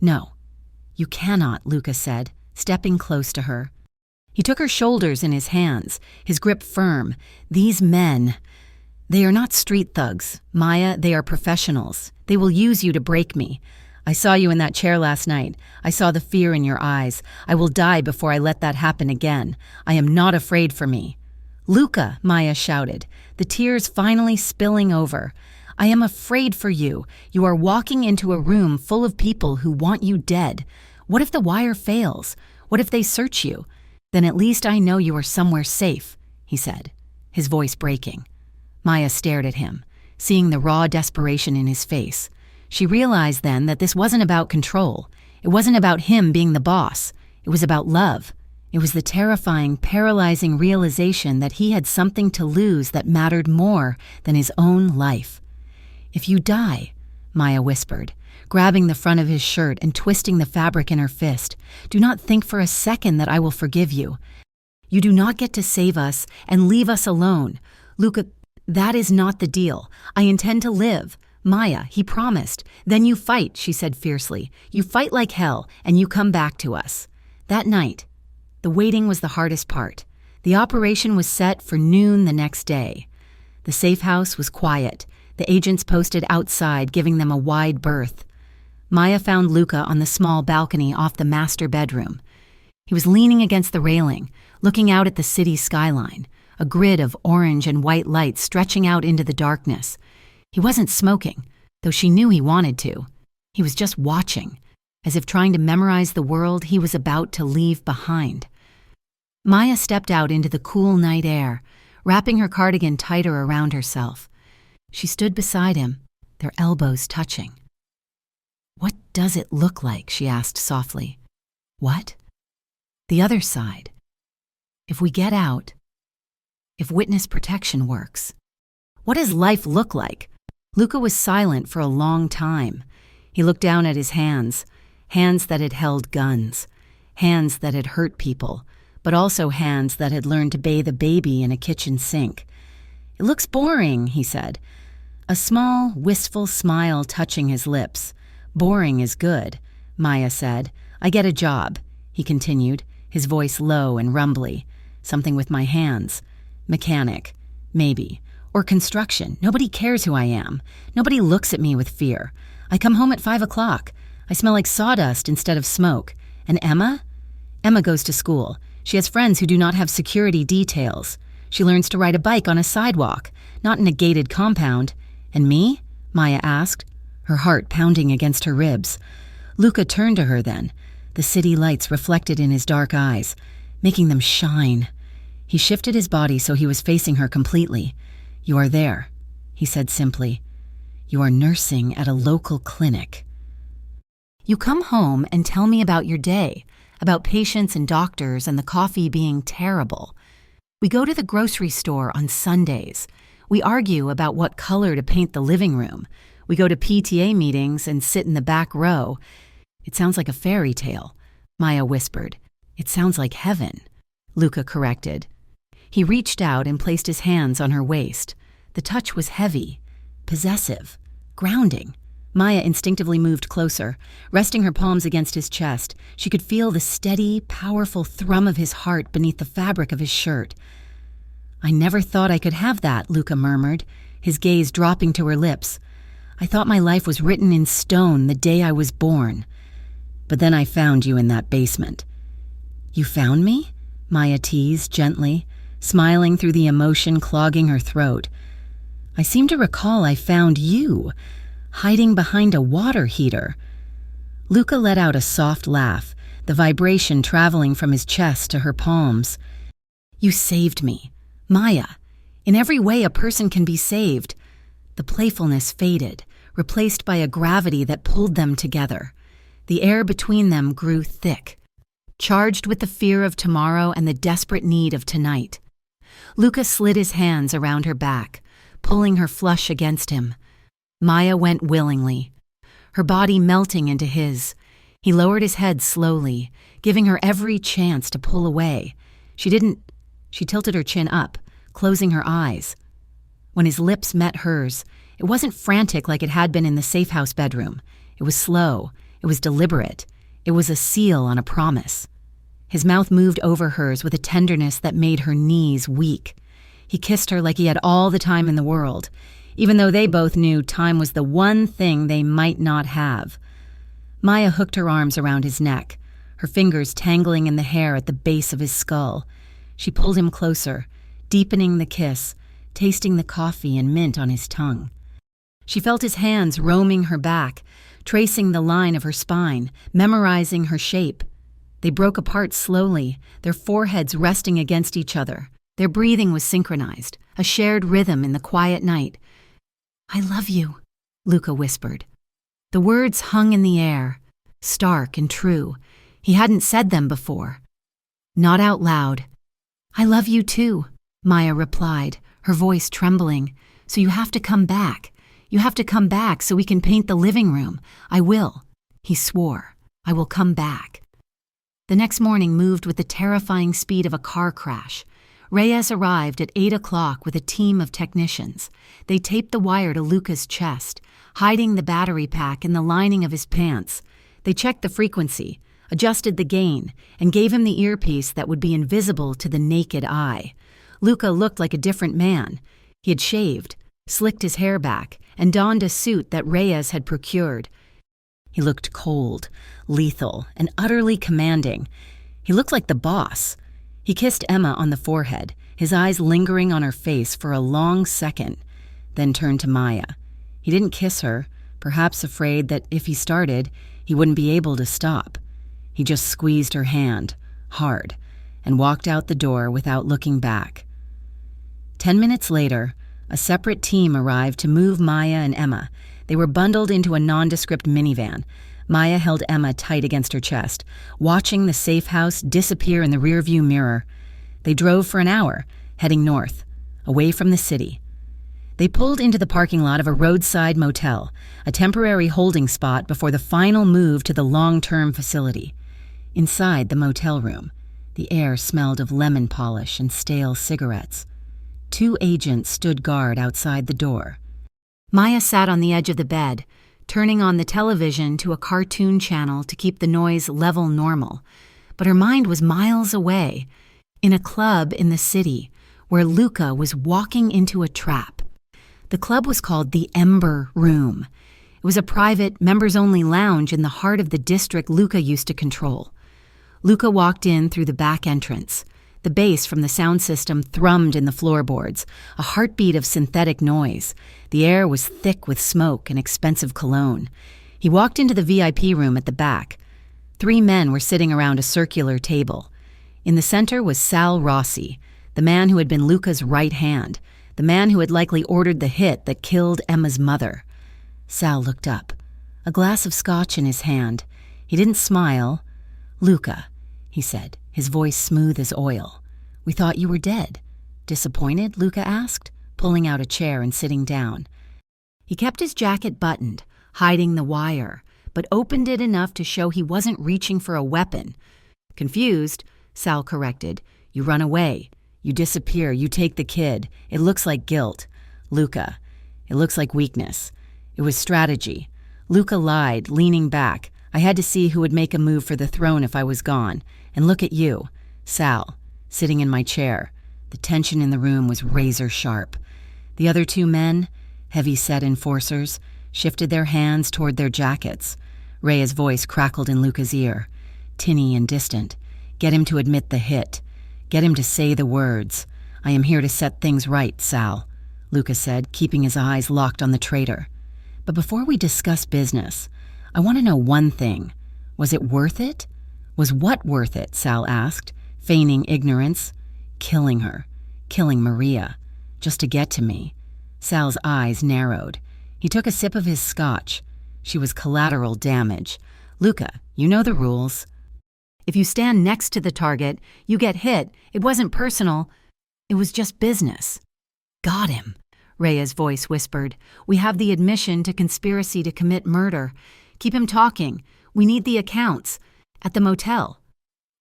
"No, you cannot," Luca said, stepping close to her. He took her shoulders in his hands, his grip firm. "These men, they are not street thugs. Maya, they are professionals. They will use you to break me. I saw you in that chair last night. I saw the fear in your eyes. I will die before I let that happen again. I am not afraid for me." "Luca," Maya shouted, the tears finally spilling over. "I am afraid for you. You are walking into a room full of people who want you dead. What if the wire fails? What if they search you? Then at least I know you are somewhere safe," he said, his voice breaking. Maya stared at him, seeing the raw desperation in his face. She realized then that this wasn't about control. It wasn't about him being the boss. It was about love. It was the terrifying, paralyzing realization that he had something to lose that mattered more than his own life. "If you die," Maya whispered, grabbing the front of his shirt and twisting the fabric in her fist, "do not think for a second that I will forgive you. You do not get to save us and leave us alone. Luca, that is not the deal. I intend to live. Maya, he promised. Then you fight," she said fiercely. "You fight like hell, and you come back to us." That night, the waiting was the hardest part. The operation was set for noon the next day. The safe house was quiet. The agents posted outside, giving them a wide berth. Maya found Luca on the small balcony off the master bedroom. He was leaning against the railing, looking out at the city skyline, a grid of orange and white lights stretching out into the darkness. He wasn't smoking, though she knew he wanted to. He was just watching, as if trying to memorize the world he was about to leave behind. Maya stepped out into the cool night air, wrapping her cardigan tighter around herself. She stood beside him, their elbows touching. "What does it look like?" she asked softly. "What?" "The other side. If we get out, if witness protection works. What does life look like?" Luca was silent for a long time. He looked down at his hands, hands that had held guns, hands that had hurt people, but also hands that had learned to bathe a baby in a kitchen sink. "It looks boring," he said, a small, wistful smile touching his lips. "Boring is good," Maya said. "I get a job," he continued, his voice low and rumbly. "Something with my hands. Mechanic, maybe. Or construction. Nobody cares who I am. Nobody looks at me with fear. I come home at 5 o'clock. I smell like sawdust instead of smoke. And Emma? Emma goes to school. She has friends who do not have security details. She learns to ride a bike on a sidewalk, not in a gated compound. And me?" Maya asked, her heart pounding against her ribs. Luca turned to her then, the city lights reflected in his dark eyes, making them shine. He shifted his body so he was facing her completely. "You are there," he said simply. "You are nursing at a local clinic. You come home and tell me about your day, about patients and doctors and the coffee being terrible. We go to the grocery store on Sundays. We argue about what color to paint the living room. We go to PTA meetings and sit in the back row. It sounds like a fairy tale, Maya whispered. It sounds like heaven, Luca corrected. He reached out and placed his hands on her waist. The touch was heavy, possessive, grounding. Maya instinctively moved closer, resting her palms against his chest. She could feel the steady, powerful thrum of his heart beneath the fabric of his shirt. I never thought I could have that, Luca murmured, his gaze dropping to her lips. I thought my life was written in stone the day I was born. But then I found you in that basement. You found me? Maya teased gently, smiling through the emotion clogging her throat. I seem to recall I found you, hiding behind a water heater. Luca let out a soft laugh, the vibration traveling from his chest to her palms. You saved me, Maya. In every way a person can be saved. The playfulness faded, replaced by a gravity that pulled them together. The air between them grew thick, charged with the fear of tomorrow and the desperate need of tonight. Luca slid his hands around her back, pulling her flush against him. Maya went willingly, her body melting into his. He lowered his head slowly, giving her every chance to pull away. She tilted her chin up, closing her eyes. When his lips met hers, it wasn't frantic like it had been in the safe house bedroom. It was slow. It was deliberate. It was a seal on a promise. His mouth moved over hers with a tenderness that made her knees weak. He kissed her like he had all the time in the world, even though they both knew time was the one thing they might not have. Maya hooked her arms around his neck, her fingers tangling in the hair at the base of his skull. She pulled him closer, deepening the kiss, tasting the coffee and mint on his tongue. She felt his hands roaming her back, tracing the line of her spine, memorizing her shape. They broke apart slowly, their foreheads resting against each other. Their breathing was synchronized, a shared rhythm in the quiet night. I love you, Luca whispered. The words hung in the air, stark and true. He hadn't said them before. Not out loud. I love you too, Maya replied, her voice trembling. So you have to come back. You have to come back so we can paint the living room. I will. He swore. I will come back. The next morning moved with the terrifying speed of a car crash. Reyes arrived at 8 o'clock with a team of technicians. They taped the wire to Luca's chest, hiding the battery pack in the lining of his pants. They checked the frequency, adjusted the gain, and gave him the earpiece that would be invisible to the naked eye. Luca looked like a different man. He had shaved, slicked his hair back, and donned a suit that Reyes had procured. He looked cold, lethal, and utterly commanding. He looked like the boss. He kissed Emma on the forehead, his eyes lingering on her face for a long second, then turned to Maya. He didn't kiss her, perhaps afraid that if he started, he wouldn't be able to stop. He just squeezed her hand, hard, and walked out the door without looking back. 10 minutes later, a separate team arrived to move Maya and Emma. They were bundled into a nondescript minivan. Maya held Emma tight against her chest, watching the safe house disappear in the rearview mirror. They drove for an hour, heading north, away from the city. They pulled into the parking lot of a roadside motel, a temporary holding spot before the final move to the long-term facility. Inside the motel room, the air smelled of lemon polish and stale cigarettes. 2 agents stood guard outside the door. Maya sat on the edge of the bed, turning on the television to a cartoon channel to keep the noise level normal. But her mind was miles away, in a club in the city, where Luca was walking into a trap. The club was called the Ember Room. It was a private, members-only lounge in the heart of the district Luca used to control. Luca walked in through the back entrance. The bass from the sound system thrummed in the floorboards, a heartbeat of synthetic noise. The air was thick with smoke and expensive cologne. He walked into the VIP room at the back. 3 men were sitting around a circular table. In the center was Sal Rossi, the man who had been Luca's right hand, the man who had likely ordered the hit that killed Emma's mother. Sal looked up, a glass of scotch in his hand. He didn't smile. "Luca," he said, his voice smooth as oil. "We thought you were dead." "Disappointed?" Luca asked. pulling out a chair and sitting down. He kept his jacket buttoned, hiding the wire, but opened it enough to show he wasn't reaching for a weapon. Confused, Sal corrected. You run away. You disappear. You take the kid. It looks like guilt. Luca. It looks like weakness. It was strategy. Luca lied, leaning back. I had to see who would make a move for the throne if I was gone. And look at you, Sal, sitting in my chair. The tension in the room was razor sharp. The other two men, heavy-set enforcers, shifted their hands toward their jackets. Rhea's voice crackled in Luca's ear, tinny and distant. Get him to admit the hit. Get him to say the words. I am here to set things right, Sal, Luca said, keeping his eyes locked on the traitor. But before we discuss business, I want to know one thing. Was it worth it? Was what worth it? Sal asked, feigning ignorance. Killing her. Killing Maria. Just to get to me. Sal's eyes narrowed. He took a sip of his scotch. She was collateral damage. Luca, you know the rules. If you stand next to the target, you get hit. It wasn't personal. It was just business. Got him, Rhea's voice whispered. We have the admission to conspiracy to commit murder. Keep him talking. We need the accounts. At the motel.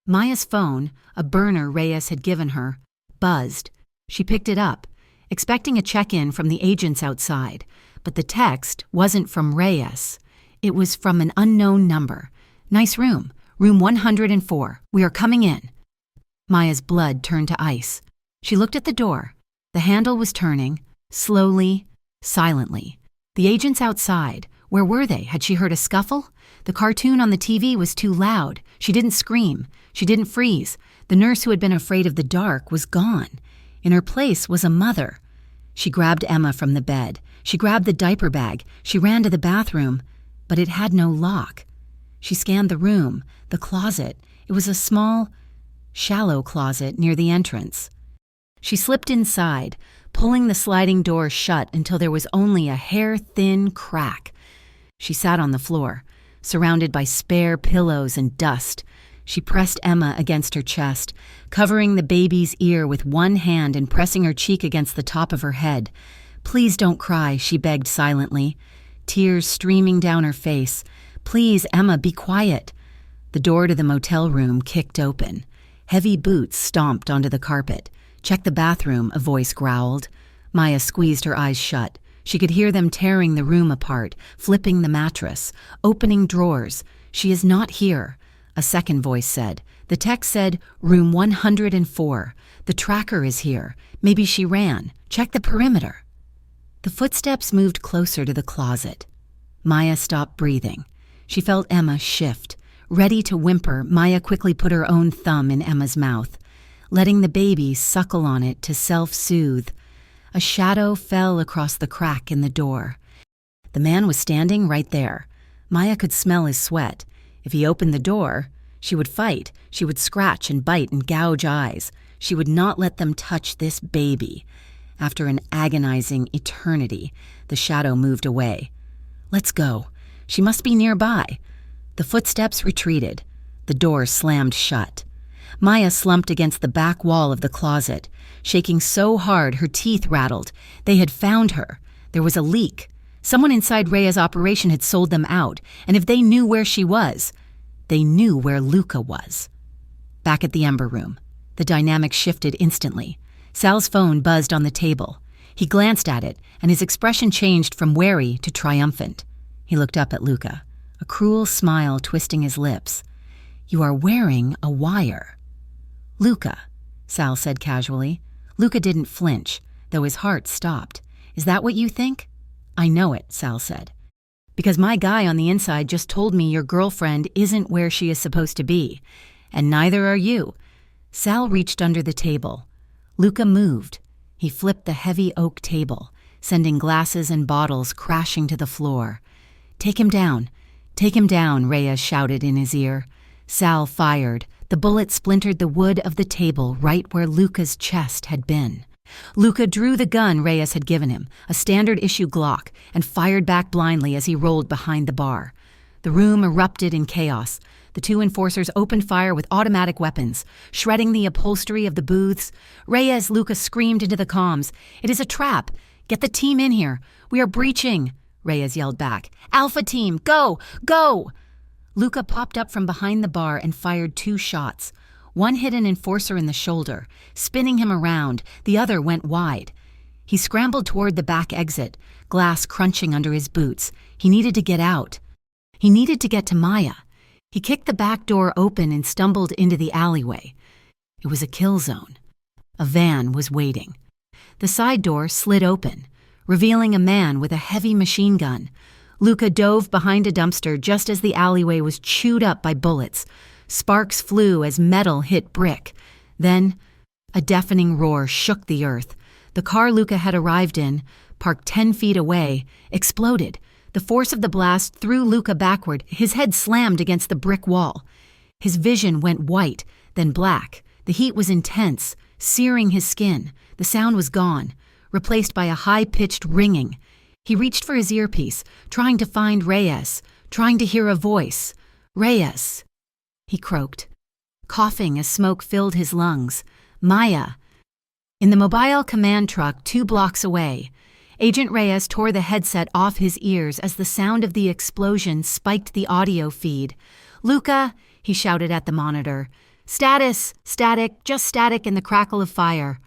Maya's phone, a burner Reyes had given her, buzzed. She picked it up, expecting a check-in from the agents outside. But the text wasn't from Reyes. It was from an unknown number. Nice room. Room 104. We are coming in. Maya's blood turned to ice. She looked at the door. The handle was turning, slowly, silently. The agents outside. Where were they? Had she heard a scuffle? The cartoon on the TV was too loud. She didn't scream. She didn't freeze. The nurse who had been afraid of the dark was gone. In her place was a mother. She grabbed Emma from the bed. She grabbed the diaper bag. She ran to the bathroom, but it had no lock. She scanned the room, the closet. It was a small, shallow closet near the entrance. She slipped inside, pulling the sliding door shut until there was only a hair-thin crack. She sat on the floor, surrounded by spare pillows and dust. She pressed Emma against her chest, covering the baby's ear with one hand and pressing her cheek against the top of her head. Please don't cry, she begged silently, tears streaming down her face. Please, Emma, be quiet. The door to the motel room kicked open. Heavy boots stomped onto the carpet. Check the bathroom, a voice growled. Maya squeezed her eyes shut. She could hear them tearing the room apart, flipping the mattress, opening drawers. She is not here, a second voice said. The text said, room 104. The tracker is here. Maybe she ran. Check the perimeter. The footsteps moved closer to the closet. Maya stopped breathing. She felt Emma shift. Ready to whimper, Maya quickly put her own thumb in Emma's mouth, letting the baby suckle on it to self-soothe. A shadow fell across the crack in the door. The man was standing right there. Maya could smell his sweat. If he opened the door, she would fight. She would scratch and bite and gouge eyes. She would not let them touch this baby. After an agonizing eternity, the shadow moved away. Let's go. She must be nearby. The footsteps retreated. The door slammed shut. Maya slumped against the back wall of the closet, shaking so hard her teeth rattled. They had found her. There was a leak. Someone inside Rhea's operation had sold them out, and if they knew where she was, they knew where Luca was. Back at the Ember Room, the dynamic shifted instantly. Sal's phone buzzed on the table. He glanced at it, and his expression changed from wary to triumphant. He looked up at Luca, a cruel smile twisting his lips. You are wearing a wire. Luca, Sal said casually. Luca didn't flinch, though his heart stopped. Is that what you think? I know it, Sal said. Because my guy on the inside just told me your girlfriend isn't where she is supposed to be. And neither are you. Sal reached under the table. Luca moved. He flipped the heavy oak table, sending glasses and bottles crashing to the floor. Take him down. Take him down, Reyes shouted in his ear. Sal fired. The bullet splintered the wood of the table right where Luca's chest had been. Luca drew the gun Reyes had given him, a standard-issue Glock, and fired back blindly as he rolled behind the bar. The room erupted in chaos. The two enforcers opened fire with automatic weapons, shredding the upholstery of the booths. Reyes, Luca screamed into the comms. "It is a trap! Get the team in here! We are breaching!" Reyes yelled back. "Alpha team, go! Go!" Luca popped up from behind the bar and fired 2 shots. One hit an enforcer in the shoulder, spinning him around. The other went wide. He scrambled toward the back exit, glass crunching under his boots. He needed to get out. He needed to get to Maya. He kicked the back door open and stumbled into the alleyway. It was a kill zone. A van was waiting. The side door slid open, revealing a man with a heavy machine gun. Luca dove behind a dumpster just as the alleyway was chewed up by bullets. Sparks flew as metal hit brick. Then, a deafening roar shook the earth. The car Luca had arrived in, parked 10 feet away, exploded. The force of the blast threw Luca backward. His head slammed against the brick wall. His vision went white, then black. The heat was intense, searing his skin. The sound was gone, replaced by a high-pitched ringing. He reached for his earpiece, trying to find Reyes, trying to hear a voice. "Reyes," he croaked, coughing as smoke filled his lungs. "Maya." In the mobile command truck 2 blocks away, Agent Reyes tore the headset off his ears as the sound of the explosion spiked the audio feed. "Luca," he shouted at the monitor. "Status, static, just static in the crackle of fire."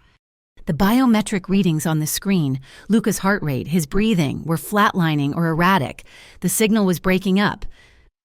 The biometric readings on the screen, Luca's heart rate, his breathing, were flatlining or erratic. The signal was breaking up.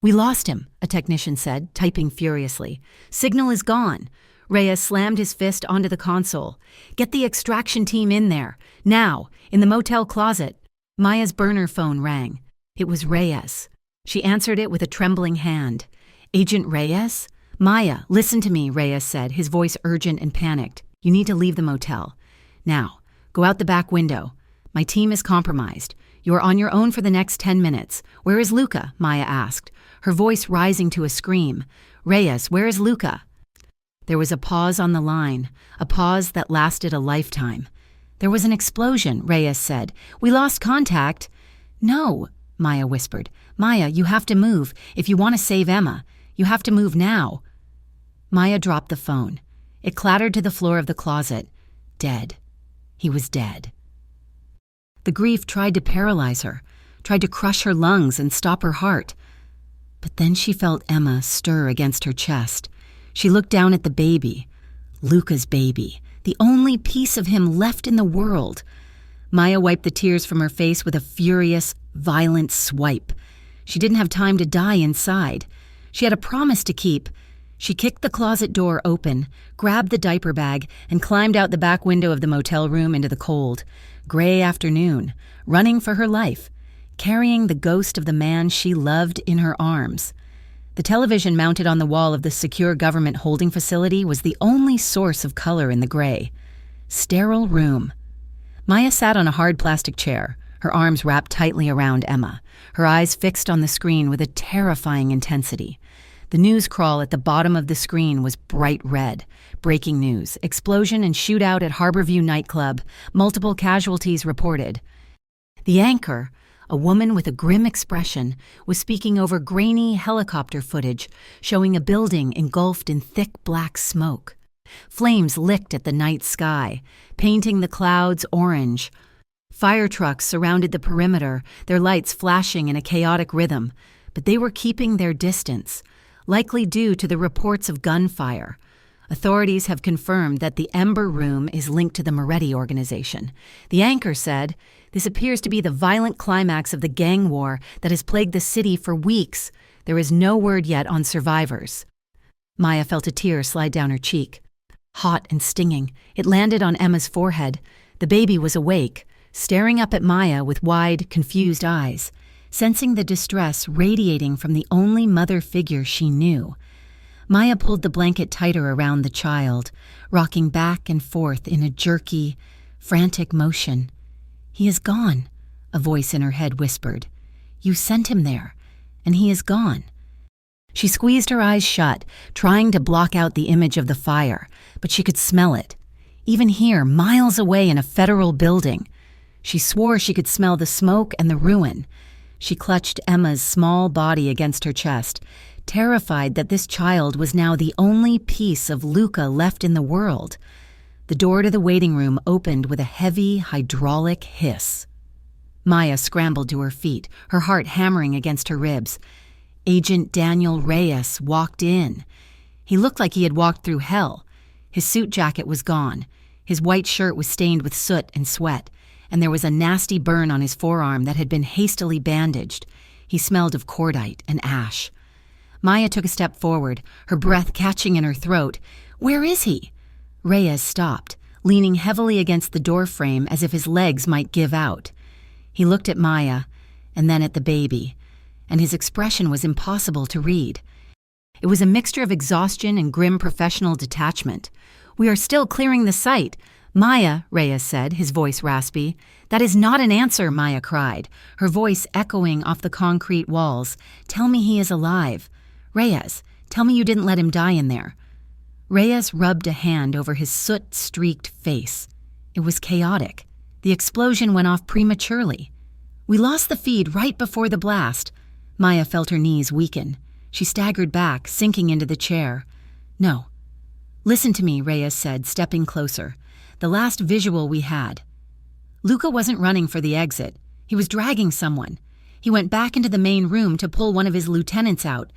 "We lost him," a technician said, typing furiously. "Signal is gone." Reyes slammed his fist onto the console. "Get the extraction team in there. Now, in the motel closet." Maya's burner phone rang. It was Reyes. She answered it with a trembling hand. "Agent Reyes?" "Maya, listen to me," Reyes said, his voice urgent and panicked. "You need to leave the motel. Now, go out the back window. My team is compromised. You are on your own for the next 10 minutes. Where is Luca?" Maya asked, her voice rising to a scream. "Reyes, where is Luca?" There was a pause on the line, a pause that lasted a lifetime. "There was an explosion," Reyes said. "We lost contact." "No," Maya whispered. "Maya, you have to move. If you want to save Emma, you have to move now." Maya dropped the phone. It clattered to the floor of the closet. Dead. He was dead. The grief tried to paralyze her, tried to crush her lungs and stop her heart. But then she felt Emma stir against her chest. She looked down at the baby, Luca's baby, the only piece of him left in the world. Maya wiped the tears from her face with a furious, violent swipe. She didn't have time to die inside. She had a promise to keep. She kicked the closet door open, grabbed the diaper bag, and climbed out the back window of the motel room into the cold, gray afternoon, running for her life, carrying the ghost of the man she loved in her arms. The television mounted on the wall of the secure government holding facility was the only source of color in the gray. Sterile room. Maya sat on a hard plastic chair, her arms wrapped tightly around Emma, her eyes fixed on the screen with a terrifying intensity. The news crawl at the bottom of the screen was bright red. Breaking news: explosion and shootout at Harborview nightclub. Multiple casualties reported. The anchor, a woman with a grim expression, was speaking over grainy helicopter footage, showing a building engulfed in thick black smoke. Flames licked at the night sky, painting the clouds orange. Fire trucks surrounded the perimeter, their lights flashing in a chaotic rhythm, but they were keeping their distance, likely due to the reports of gunfire. Authorities have confirmed that the Ember Room is linked to the Moretti organization. The anchor said, "This appears to be the violent climax of the gang war that has plagued the city for weeks. There is no word yet on survivors." Maya felt a tear slide down her cheek. Hot and stinging, it landed on Emma's forehead. The baby was awake, staring up at Maya with wide, confused eyes, sensing the distress radiating from the only mother figure she knew. Maya pulled the blanket tighter around the child, rocking back and forth in a jerky, frantic motion. "He is gone," a voice in her head whispered. "You sent him there, and he is gone." She squeezed her eyes shut, trying to block out the image of the fire, but she could smell it. Even here, miles away in a federal building. She swore she could smell the smoke and the ruin. She clutched Emma's small body against her chest, terrified that this child was now the only piece of Luca left in the world. The door to the waiting room opened with a heavy, hydraulic hiss. Maya scrambled to her feet, her heart hammering against her ribs. Agent Daniel Reyes walked in. He looked like he had walked through hell. His suit jacket was gone. His white shirt was stained with soot and sweat, and there was a nasty burn on his forearm that had been hastily bandaged. He smelled of cordite and ash. Maya took a step forward, her breath catching in her throat. "Where is he?" Reyes stopped, leaning heavily against the doorframe as if his legs might give out. He looked at Maya, and then at the baby, and his expression was impossible to read. It was a mixture of exhaustion and grim professional detachment. "We are still clearing the site." "Maya," Reyes said, his voice raspy. "That is not an answer," Maya cried, her voice echoing off the concrete walls. "Tell me he is alive. Reyes, tell me you didn't let him die in there." Reyes rubbed a hand over his soot-streaked face. It was chaotic. The explosion went off prematurely. "We lost the feed right before the blast." Maya felt her knees weaken. She staggered back, sinking into the chair. "No. Listen to me," Reyes said, stepping closer. "The last visual we had. Luca wasn't running for the exit. He was dragging someone. He went back into the main room to pull one of his lieutenants out.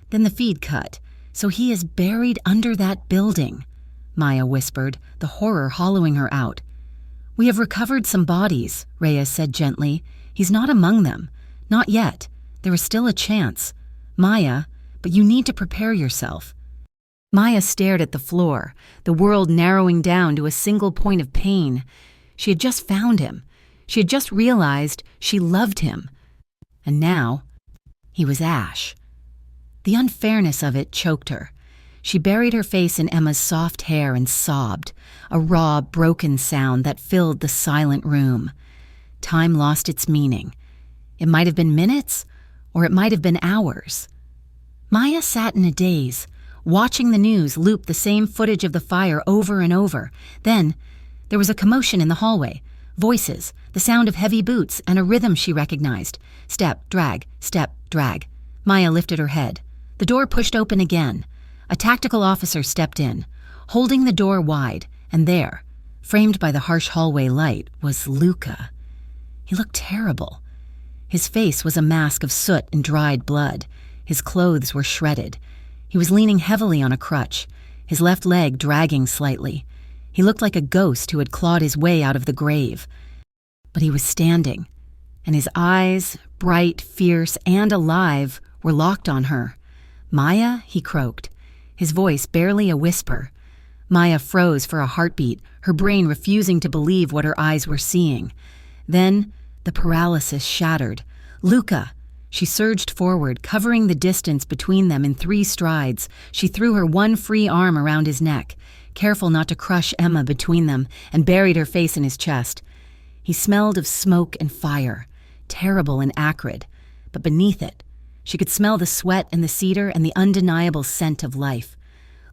Then the feed cut. So he is buried under that building," Maya whispered, the horror hollowing her out. "We have recovered some bodies," Reyes said gently. "He's not among them. Not yet. There is still a chance. Maya, but you need to prepare yourself." Maya stared at the floor, the world narrowing down to a single point of pain. She had just found him. She had just realized she loved him. And now, he was ash. The unfairness of it choked her. She buried her face in Emma's soft hair and sobbed, a raw, broken sound that filled the silent room. Time lost its meaning. It might have been minutes, or it might have been hours. Maya sat in a daze, watching the news loop the same footage of the fire over and over. Then, there was a commotion in the hallway. Voices, the sound of heavy boots, and a rhythm she recognized. Step, drag, step, drag. Maya lifted her head. The door pushed open again. A tactical officer stepped in, holding the door wide, and there, framed by the harsh hallway light, was Luca. He looked terrible. His face was a mask of soot and dried blood. His clothes were shredded. He was leaning heavily on a crutch, his left leg dragging slightly. He looked like a ghost who had clawed his way out of the grave. But he was standing, and his eyes, bright, fierce, and alive, were locked on her. "Maya," he croaked, his voice barely a whisper. Maya froze for a heartbeat, her brain refusing to believe what her eyes were seeing. Then, the paralysis shattered. "Luca!" She surged forward, covering the distance between them in 3 strides. She threw her one free arm around his neck, careful not to crush Emma between them, and buried her face in his chest. He smelled of smoke and fire, terrible and acrid, but beneath it, she could smell the sweat and the cedar and the undeniable scent of life.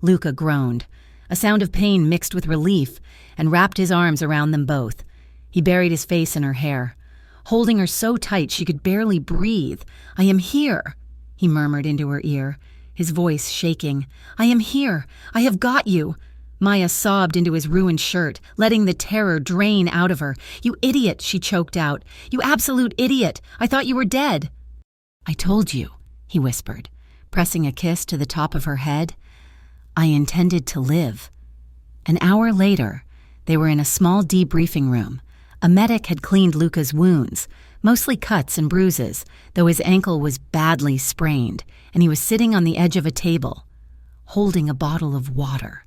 Luca groaned, a sound of pain mixed with relief, and wrapped his arms around them both. He buried his face in her hair, holding her so tight she could barely breathe. "I am here," he murmured into her ear, his voice shaking. "I am here. I have got you." Maya sobbed into his ruined shirt, letting the terror drain out of her. "You idiot," she choked out. "You absolute idiot. I thought you were dead." "I told you," he whispered, pressing a kiss to the top of her head. "I intended to live." An hour later, they were in a small debriefing room. A medic had cleaned Luca's wounds, mostly cuts and bruises, though his ankle was badly sprained, and he was sitting on the edge of a table, holding a bottle of water.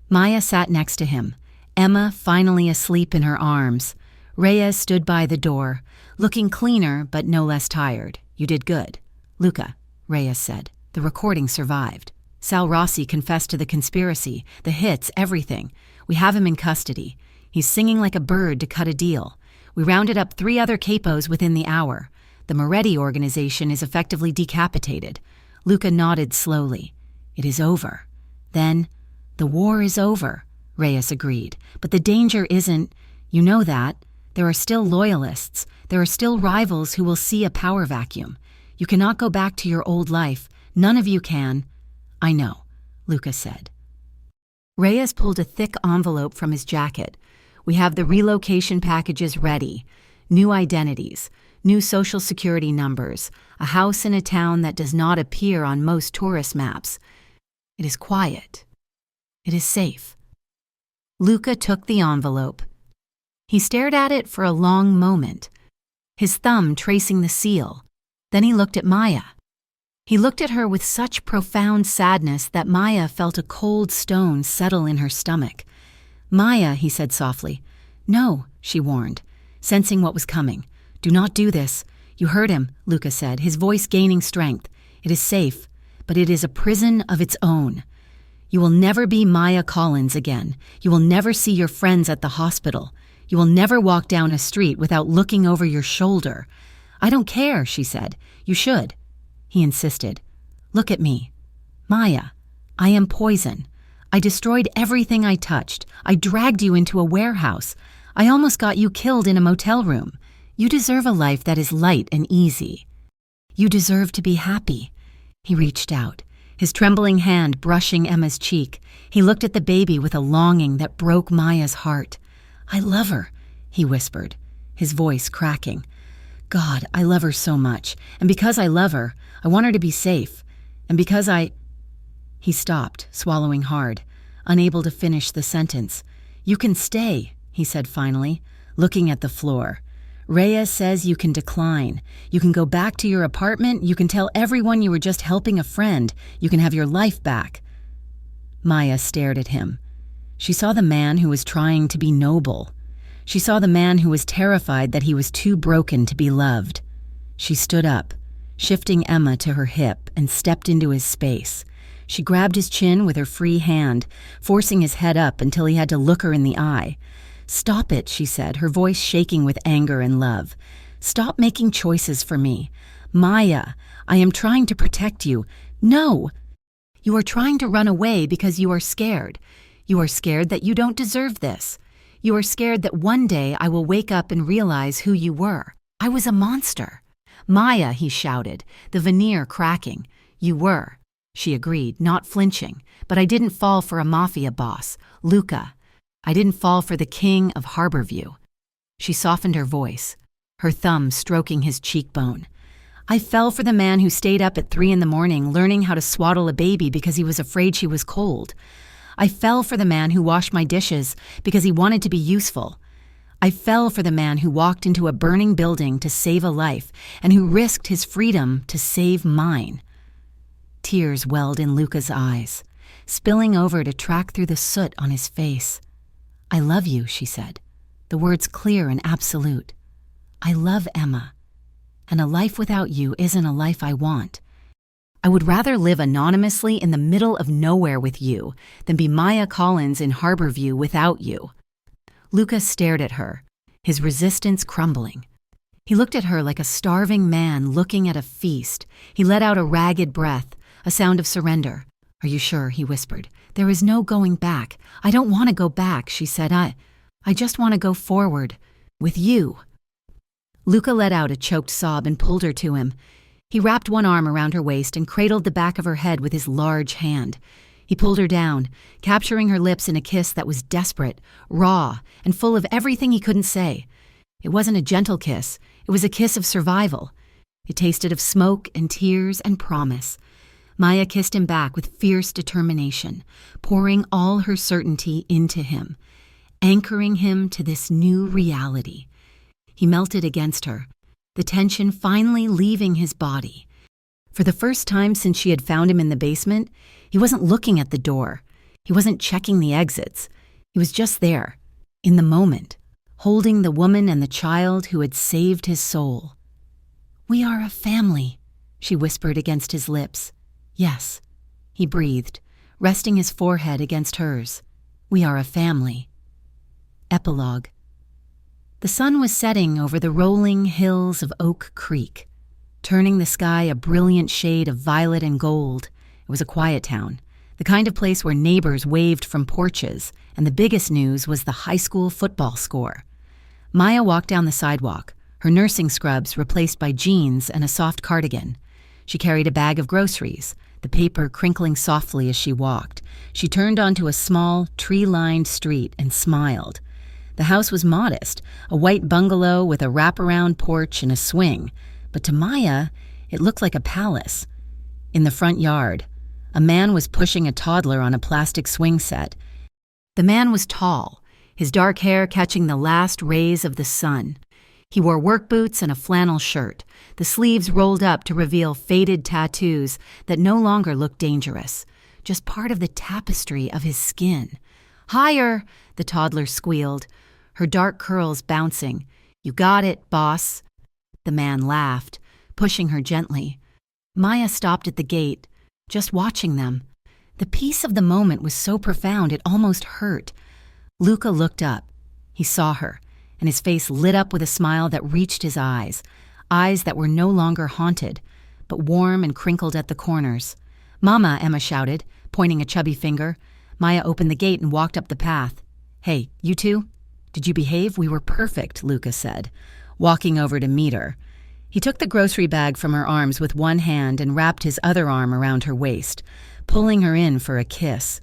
Maya sat next to him, Emma finally asleep in her arms. Reyes stood by the door, looking cleaner but no less tired. "You did good." "Luca," Reyes said. "The recording survived. Sal Rossi confessed to the conspiracy, the hits, everything. We have him in custody. He's singing like a bird to cut a deal. We rounded up 3 other capos within the hour. The Moretti organization is effectively decapitated." Luca nodded slowly. "It is over." Then, "The war is over," Reyes agreed. "But the danger isn't, you know that. There are still loyalists. There are still rivals who will see a power vacuum. You cannot go back to your old life, None of you can." "I know," Lucas said. Reyes pulled a thick envelope from his jacket. "We have the relocation packages ready. New identities, new social security numbers, a house in a town that does not appear on most tourist maps. It is quiet. It is safe." Luca took the envelope. He stared at it for a long moment, his thumb tracing the seal. Then he looked at Maya. He looked at her with such profound sadness that Maya felt a cold stone settle in her stomach. "Maya," he said softly. "No," she warned, sensing what was coming. "Do not do this." "You heard him," Luca said, his voice gaining strength. "It is safe, but it is a prison of its own. You will never be Maya Collins again. You will never see your friends at the hospital. You will never walk down a street without looking over your shoulder." "I don't care," she said. "You should." He insisted. "Look at me. Maya, I am poison. I destroyed everything I touched. I dragged you into a warehouse. I almost got you killed in a motel room. You deserve a life that is light and easy. You deserve to be happy." He reached out, his trembling hand brushing Emma's cheek. He looked at the baby with a longing that broke Maya's heart. "I love her," he whispered, his voice cracking. "God, I love her so much. And because I love her, I want her to be safe. And because I—" He stopped, swallowing hard, unable to finish the sentence. "You can stay," he said finally, looking at the floor. "Reyes says you can decline. You can go back to your apartment. You can tell everyone you were just helping a friend. You can have your life back." Maya stared at him. She saw the man who was trying to be noble. She saw the man who was terrified that he was too broken to be loved. She stood up, shifting Emma to her hip, and stepped into his space. She grabbed his chin with her free hand, forcing his head up until he had to look her in the eye. "Stop it," she said, her voice shaking with anger and love. "Stop making choices for me. Maya, I am trying to protect you." "No! You are trying to run away because you are scared. You are scared that you don't deserve this. You are scared that one day I will wake up and realize who you were. I was a monster." "Maya," he shouted, the veneer cracking. "You were," she agreed, not flinching. "But I didn't fall for a mafia boss, Luca. I didn't fall for the king of Harborview." She softened her voice, her thumb stroking his cheekbone. "I fell for the man who stayed up at 3 a.m. learning how to swaddle a baby because he was afraid she was cold. I fell for the man who washed my dishes because he wanted to be useful. I fell for the man who walked into a burning building to save a life and who risked his freedom to save mine." Tears welled in Luca's eyes, spilling over to track through the soot on his face. "I love you," she said, the words clear and absolute. "I love Emma, and a life without you isn't a life I want. I would rather live anonymously in the middle of nowhere with you than be Maya Collins in Harborview without you." Luca stared at her, his resistance crumbling. He looked at her like a starving man looking at a feast. He let out a ragged breath, a sound of surrender. "Are you sure?" he whispered. "There is no going back." "I don't want to go back," she said. I just want to go forward. With you." Luca let out a choked sob and pulled her to him. He wrapped one arm around her waist and cradled the back of her head with his large hand. He pulled her down, capturing her lips in a kiss that was desperate, raw, and full of everything he couldn't say. It wasn't a gentle kiss. It was a kiss of survival. It tasted of smoke and tears and promise. Maya kissed him back with fierce determination, pouring all her certainty into him, anchoring him to this new reality. He melted against her, the tension finally leaving his body. For the first time since she had found him in the basement, he wasn't looking at the door. He wasn't checking the exits. He was just there, in the moment, holding the woman and the child who had saved his soul. "We are a family," she whispered against his lips. "Yes," he breathed, resting his forehead against hers. "We are a family." Epilogue. The sun was setting over the rolling hills of Oak Creek, turning the sky a brilliant shade of violet and gold. It was a quiet town, the kind of place where neighbors waved from porches, and the biggest news was the high school football score. Maya walked down the sidewalk, her nursing scrubs replaced by jeans and a soft cardigan. She carried a bag of groceries, the paper crinkling softly as she walked. She turned onto a small, tree-lined street and smiled. The house was modest, a white bungalow with a wraparound porch and a swing, but to Maya, it looked like a palace. In the front yard, a man was pushing a toddler on a plastic swing set. The man was tall, his dark hair catching the last rays of the sun. He wore work boots and a flannel shirt, the sleeves rolled up to reveal faded tattoos that no longer looked dangerous, just part of the tapestry of his skin. "Higher," the toddler squealed, her dark curls bouncing. "You got it, boss." The man laughed, pushing her gently. Maya stopped at the gate, just watching them. The peace of the moment was so profound it almost hurt. Luca looked up. He saw her, and his face lit up with a smile that reached his eyes that were no longer haunted, but warm and crinkled at the corners. "Mama," Emma shouted, pointing a chubby finger. Maya opened the gate and walked up the path. "Hey, you two? Did you behave? We were perfect," Luca said, walking over to meet her. He took the grocery bag from her arms with one hand and wrapped his other arm around her waist, pulling her in for a kiss.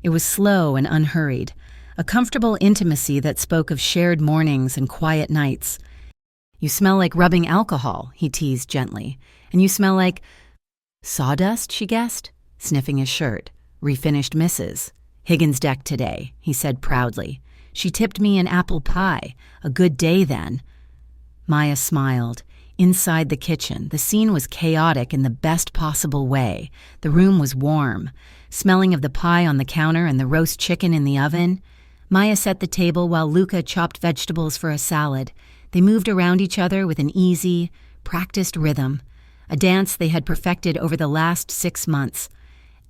It was slow and unhurried, a comfortable intimacy that spoke of shared mornings and quiet nights. "You smell like rubbing alcohol," he teased gently. "And you smell like—" "Sawdust," she guessed, sniffing his shirt. "Refinished Mrs. Higgins deck today," he said proudly. "She tipped me an apple pie. A good day then." Maya smiled. Inside the kitchen, the scene was chaotic in the best possible way. The room was warm, smelling of the pie on the counter and the roast chicken in the oven. Maya set the table while Luca chopped vegetables for a salad. They moved around each other with an easy, practiced rhythm, a dance they had perfected over the last 6 months.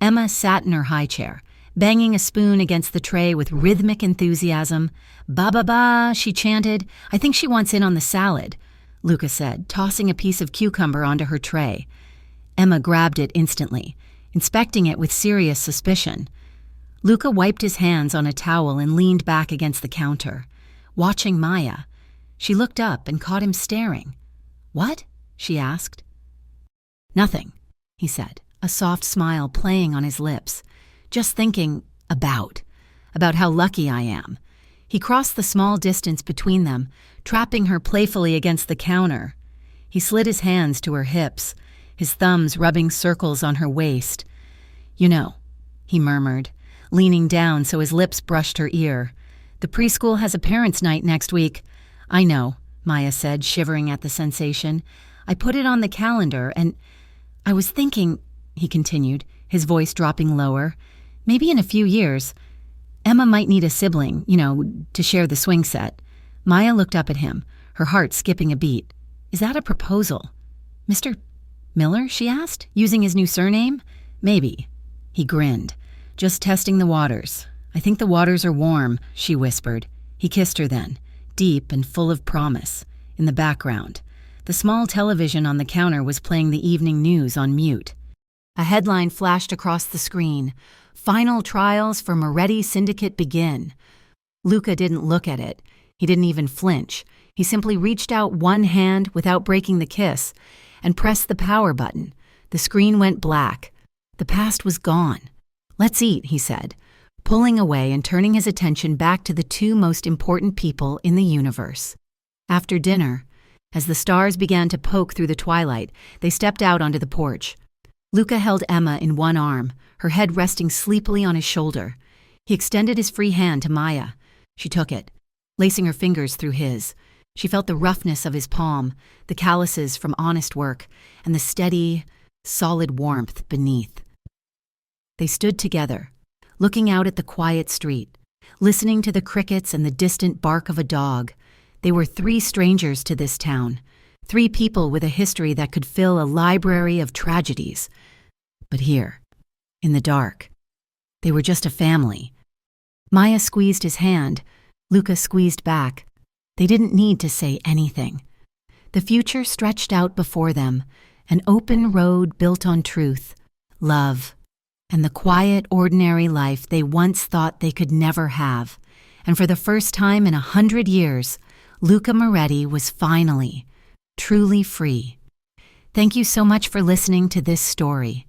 Emma sat in her high chair, banging a spoon against the tray with rhythmic enthusiasm. "Ba-ba-ba," she chanted. "I think she wants in on the salad," Luca said, tossing a piece of cucumber onto her tray. Emma grabbed it instantly, inspecting it with serious suspicion. Luca wiped his hands on a towel and leaned back against the counter, watching Maya. She looked up and caught him staring. "What?" she asked. "Nothing," he said, a soft smile playing on his lips. "Just thinking about how lucky I am." He crossed the small distance between them, trapping her playfully against the counter. He slid his hands to her hips, his thumbs rubbing circles on her waist. "You know," he murmured, leaning down so his lips brushed her ear. "The preschool has a parents' night next week." "I know," Maya said, shivering at the sensation. "I put it on the calendar, and I was thinking," he continued, his voice dropping lower, "maybe in a few years, Emma might need a sibling, to share the swing set." Maya looked up at him, her heart skipping a beat. "Is that a proposal?" "Mr. Miller?" she asked, using his new surname. "Maybe." He grinned. "Just testing the waters. I think the waters are warm," she whispered. He kissed her then, deep and full of promise. In the background, the small television on the counter was playing the evening news on mute. A headline flashed across the screen. "Final trials for Moretti Syndicate begin." Luca didn't look at it. He didn't even flinch. He simply reached out one hand without breaking the kiss and pressed the power button. The screen went black. The past was gone. "Let's eat," he said, pulling away and turning his attention back to the two most important people in the universe. After dinner, as the stars began to poke through the twilight, they stepped out onto the porch. Luca held Emma in one arm, her head resting sleepily on his shoulder. He extended his free hand to Maya. She took it, lacing her fingers through his. She felt the roughness of his palm, the calluses from honest work, and the steady, solid warmth beneath. They stood together, looking out at the quiet street, listening to the crickets and the distant bark of a dog. They were 3 strangers to this town, 3 people with a history that could fill a library of tragedies. But here, in the dark, they were just a family. Maya squeezed his hand. Luca squeezed back. They didn't need to say anything. The future stretched out before them, an open road built on truth, love, and the quiet, ordinary life they once thought they could never have. And for the first time in 100 years, Luca Moretti was finally, truly free. Thank you so much for listening to this story.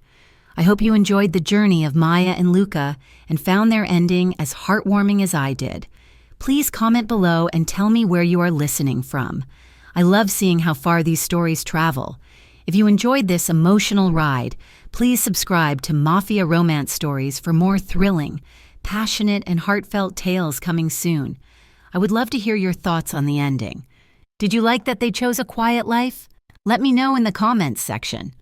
I hope you enjoyed the journey of Maya and Luca and found their ending as heartwarming as I did. Please comment below and tell me where you are listening from. I love seeing how far these stories travel. If you enjoyed this emotional ride, please subscribe to Mafia Romance Stories for more thrilling, passionate, and heartfelt tales coming soon. I would love to hear your thoughts on the ending. Did you like that they chose a quiet life? Let me know in the comments section.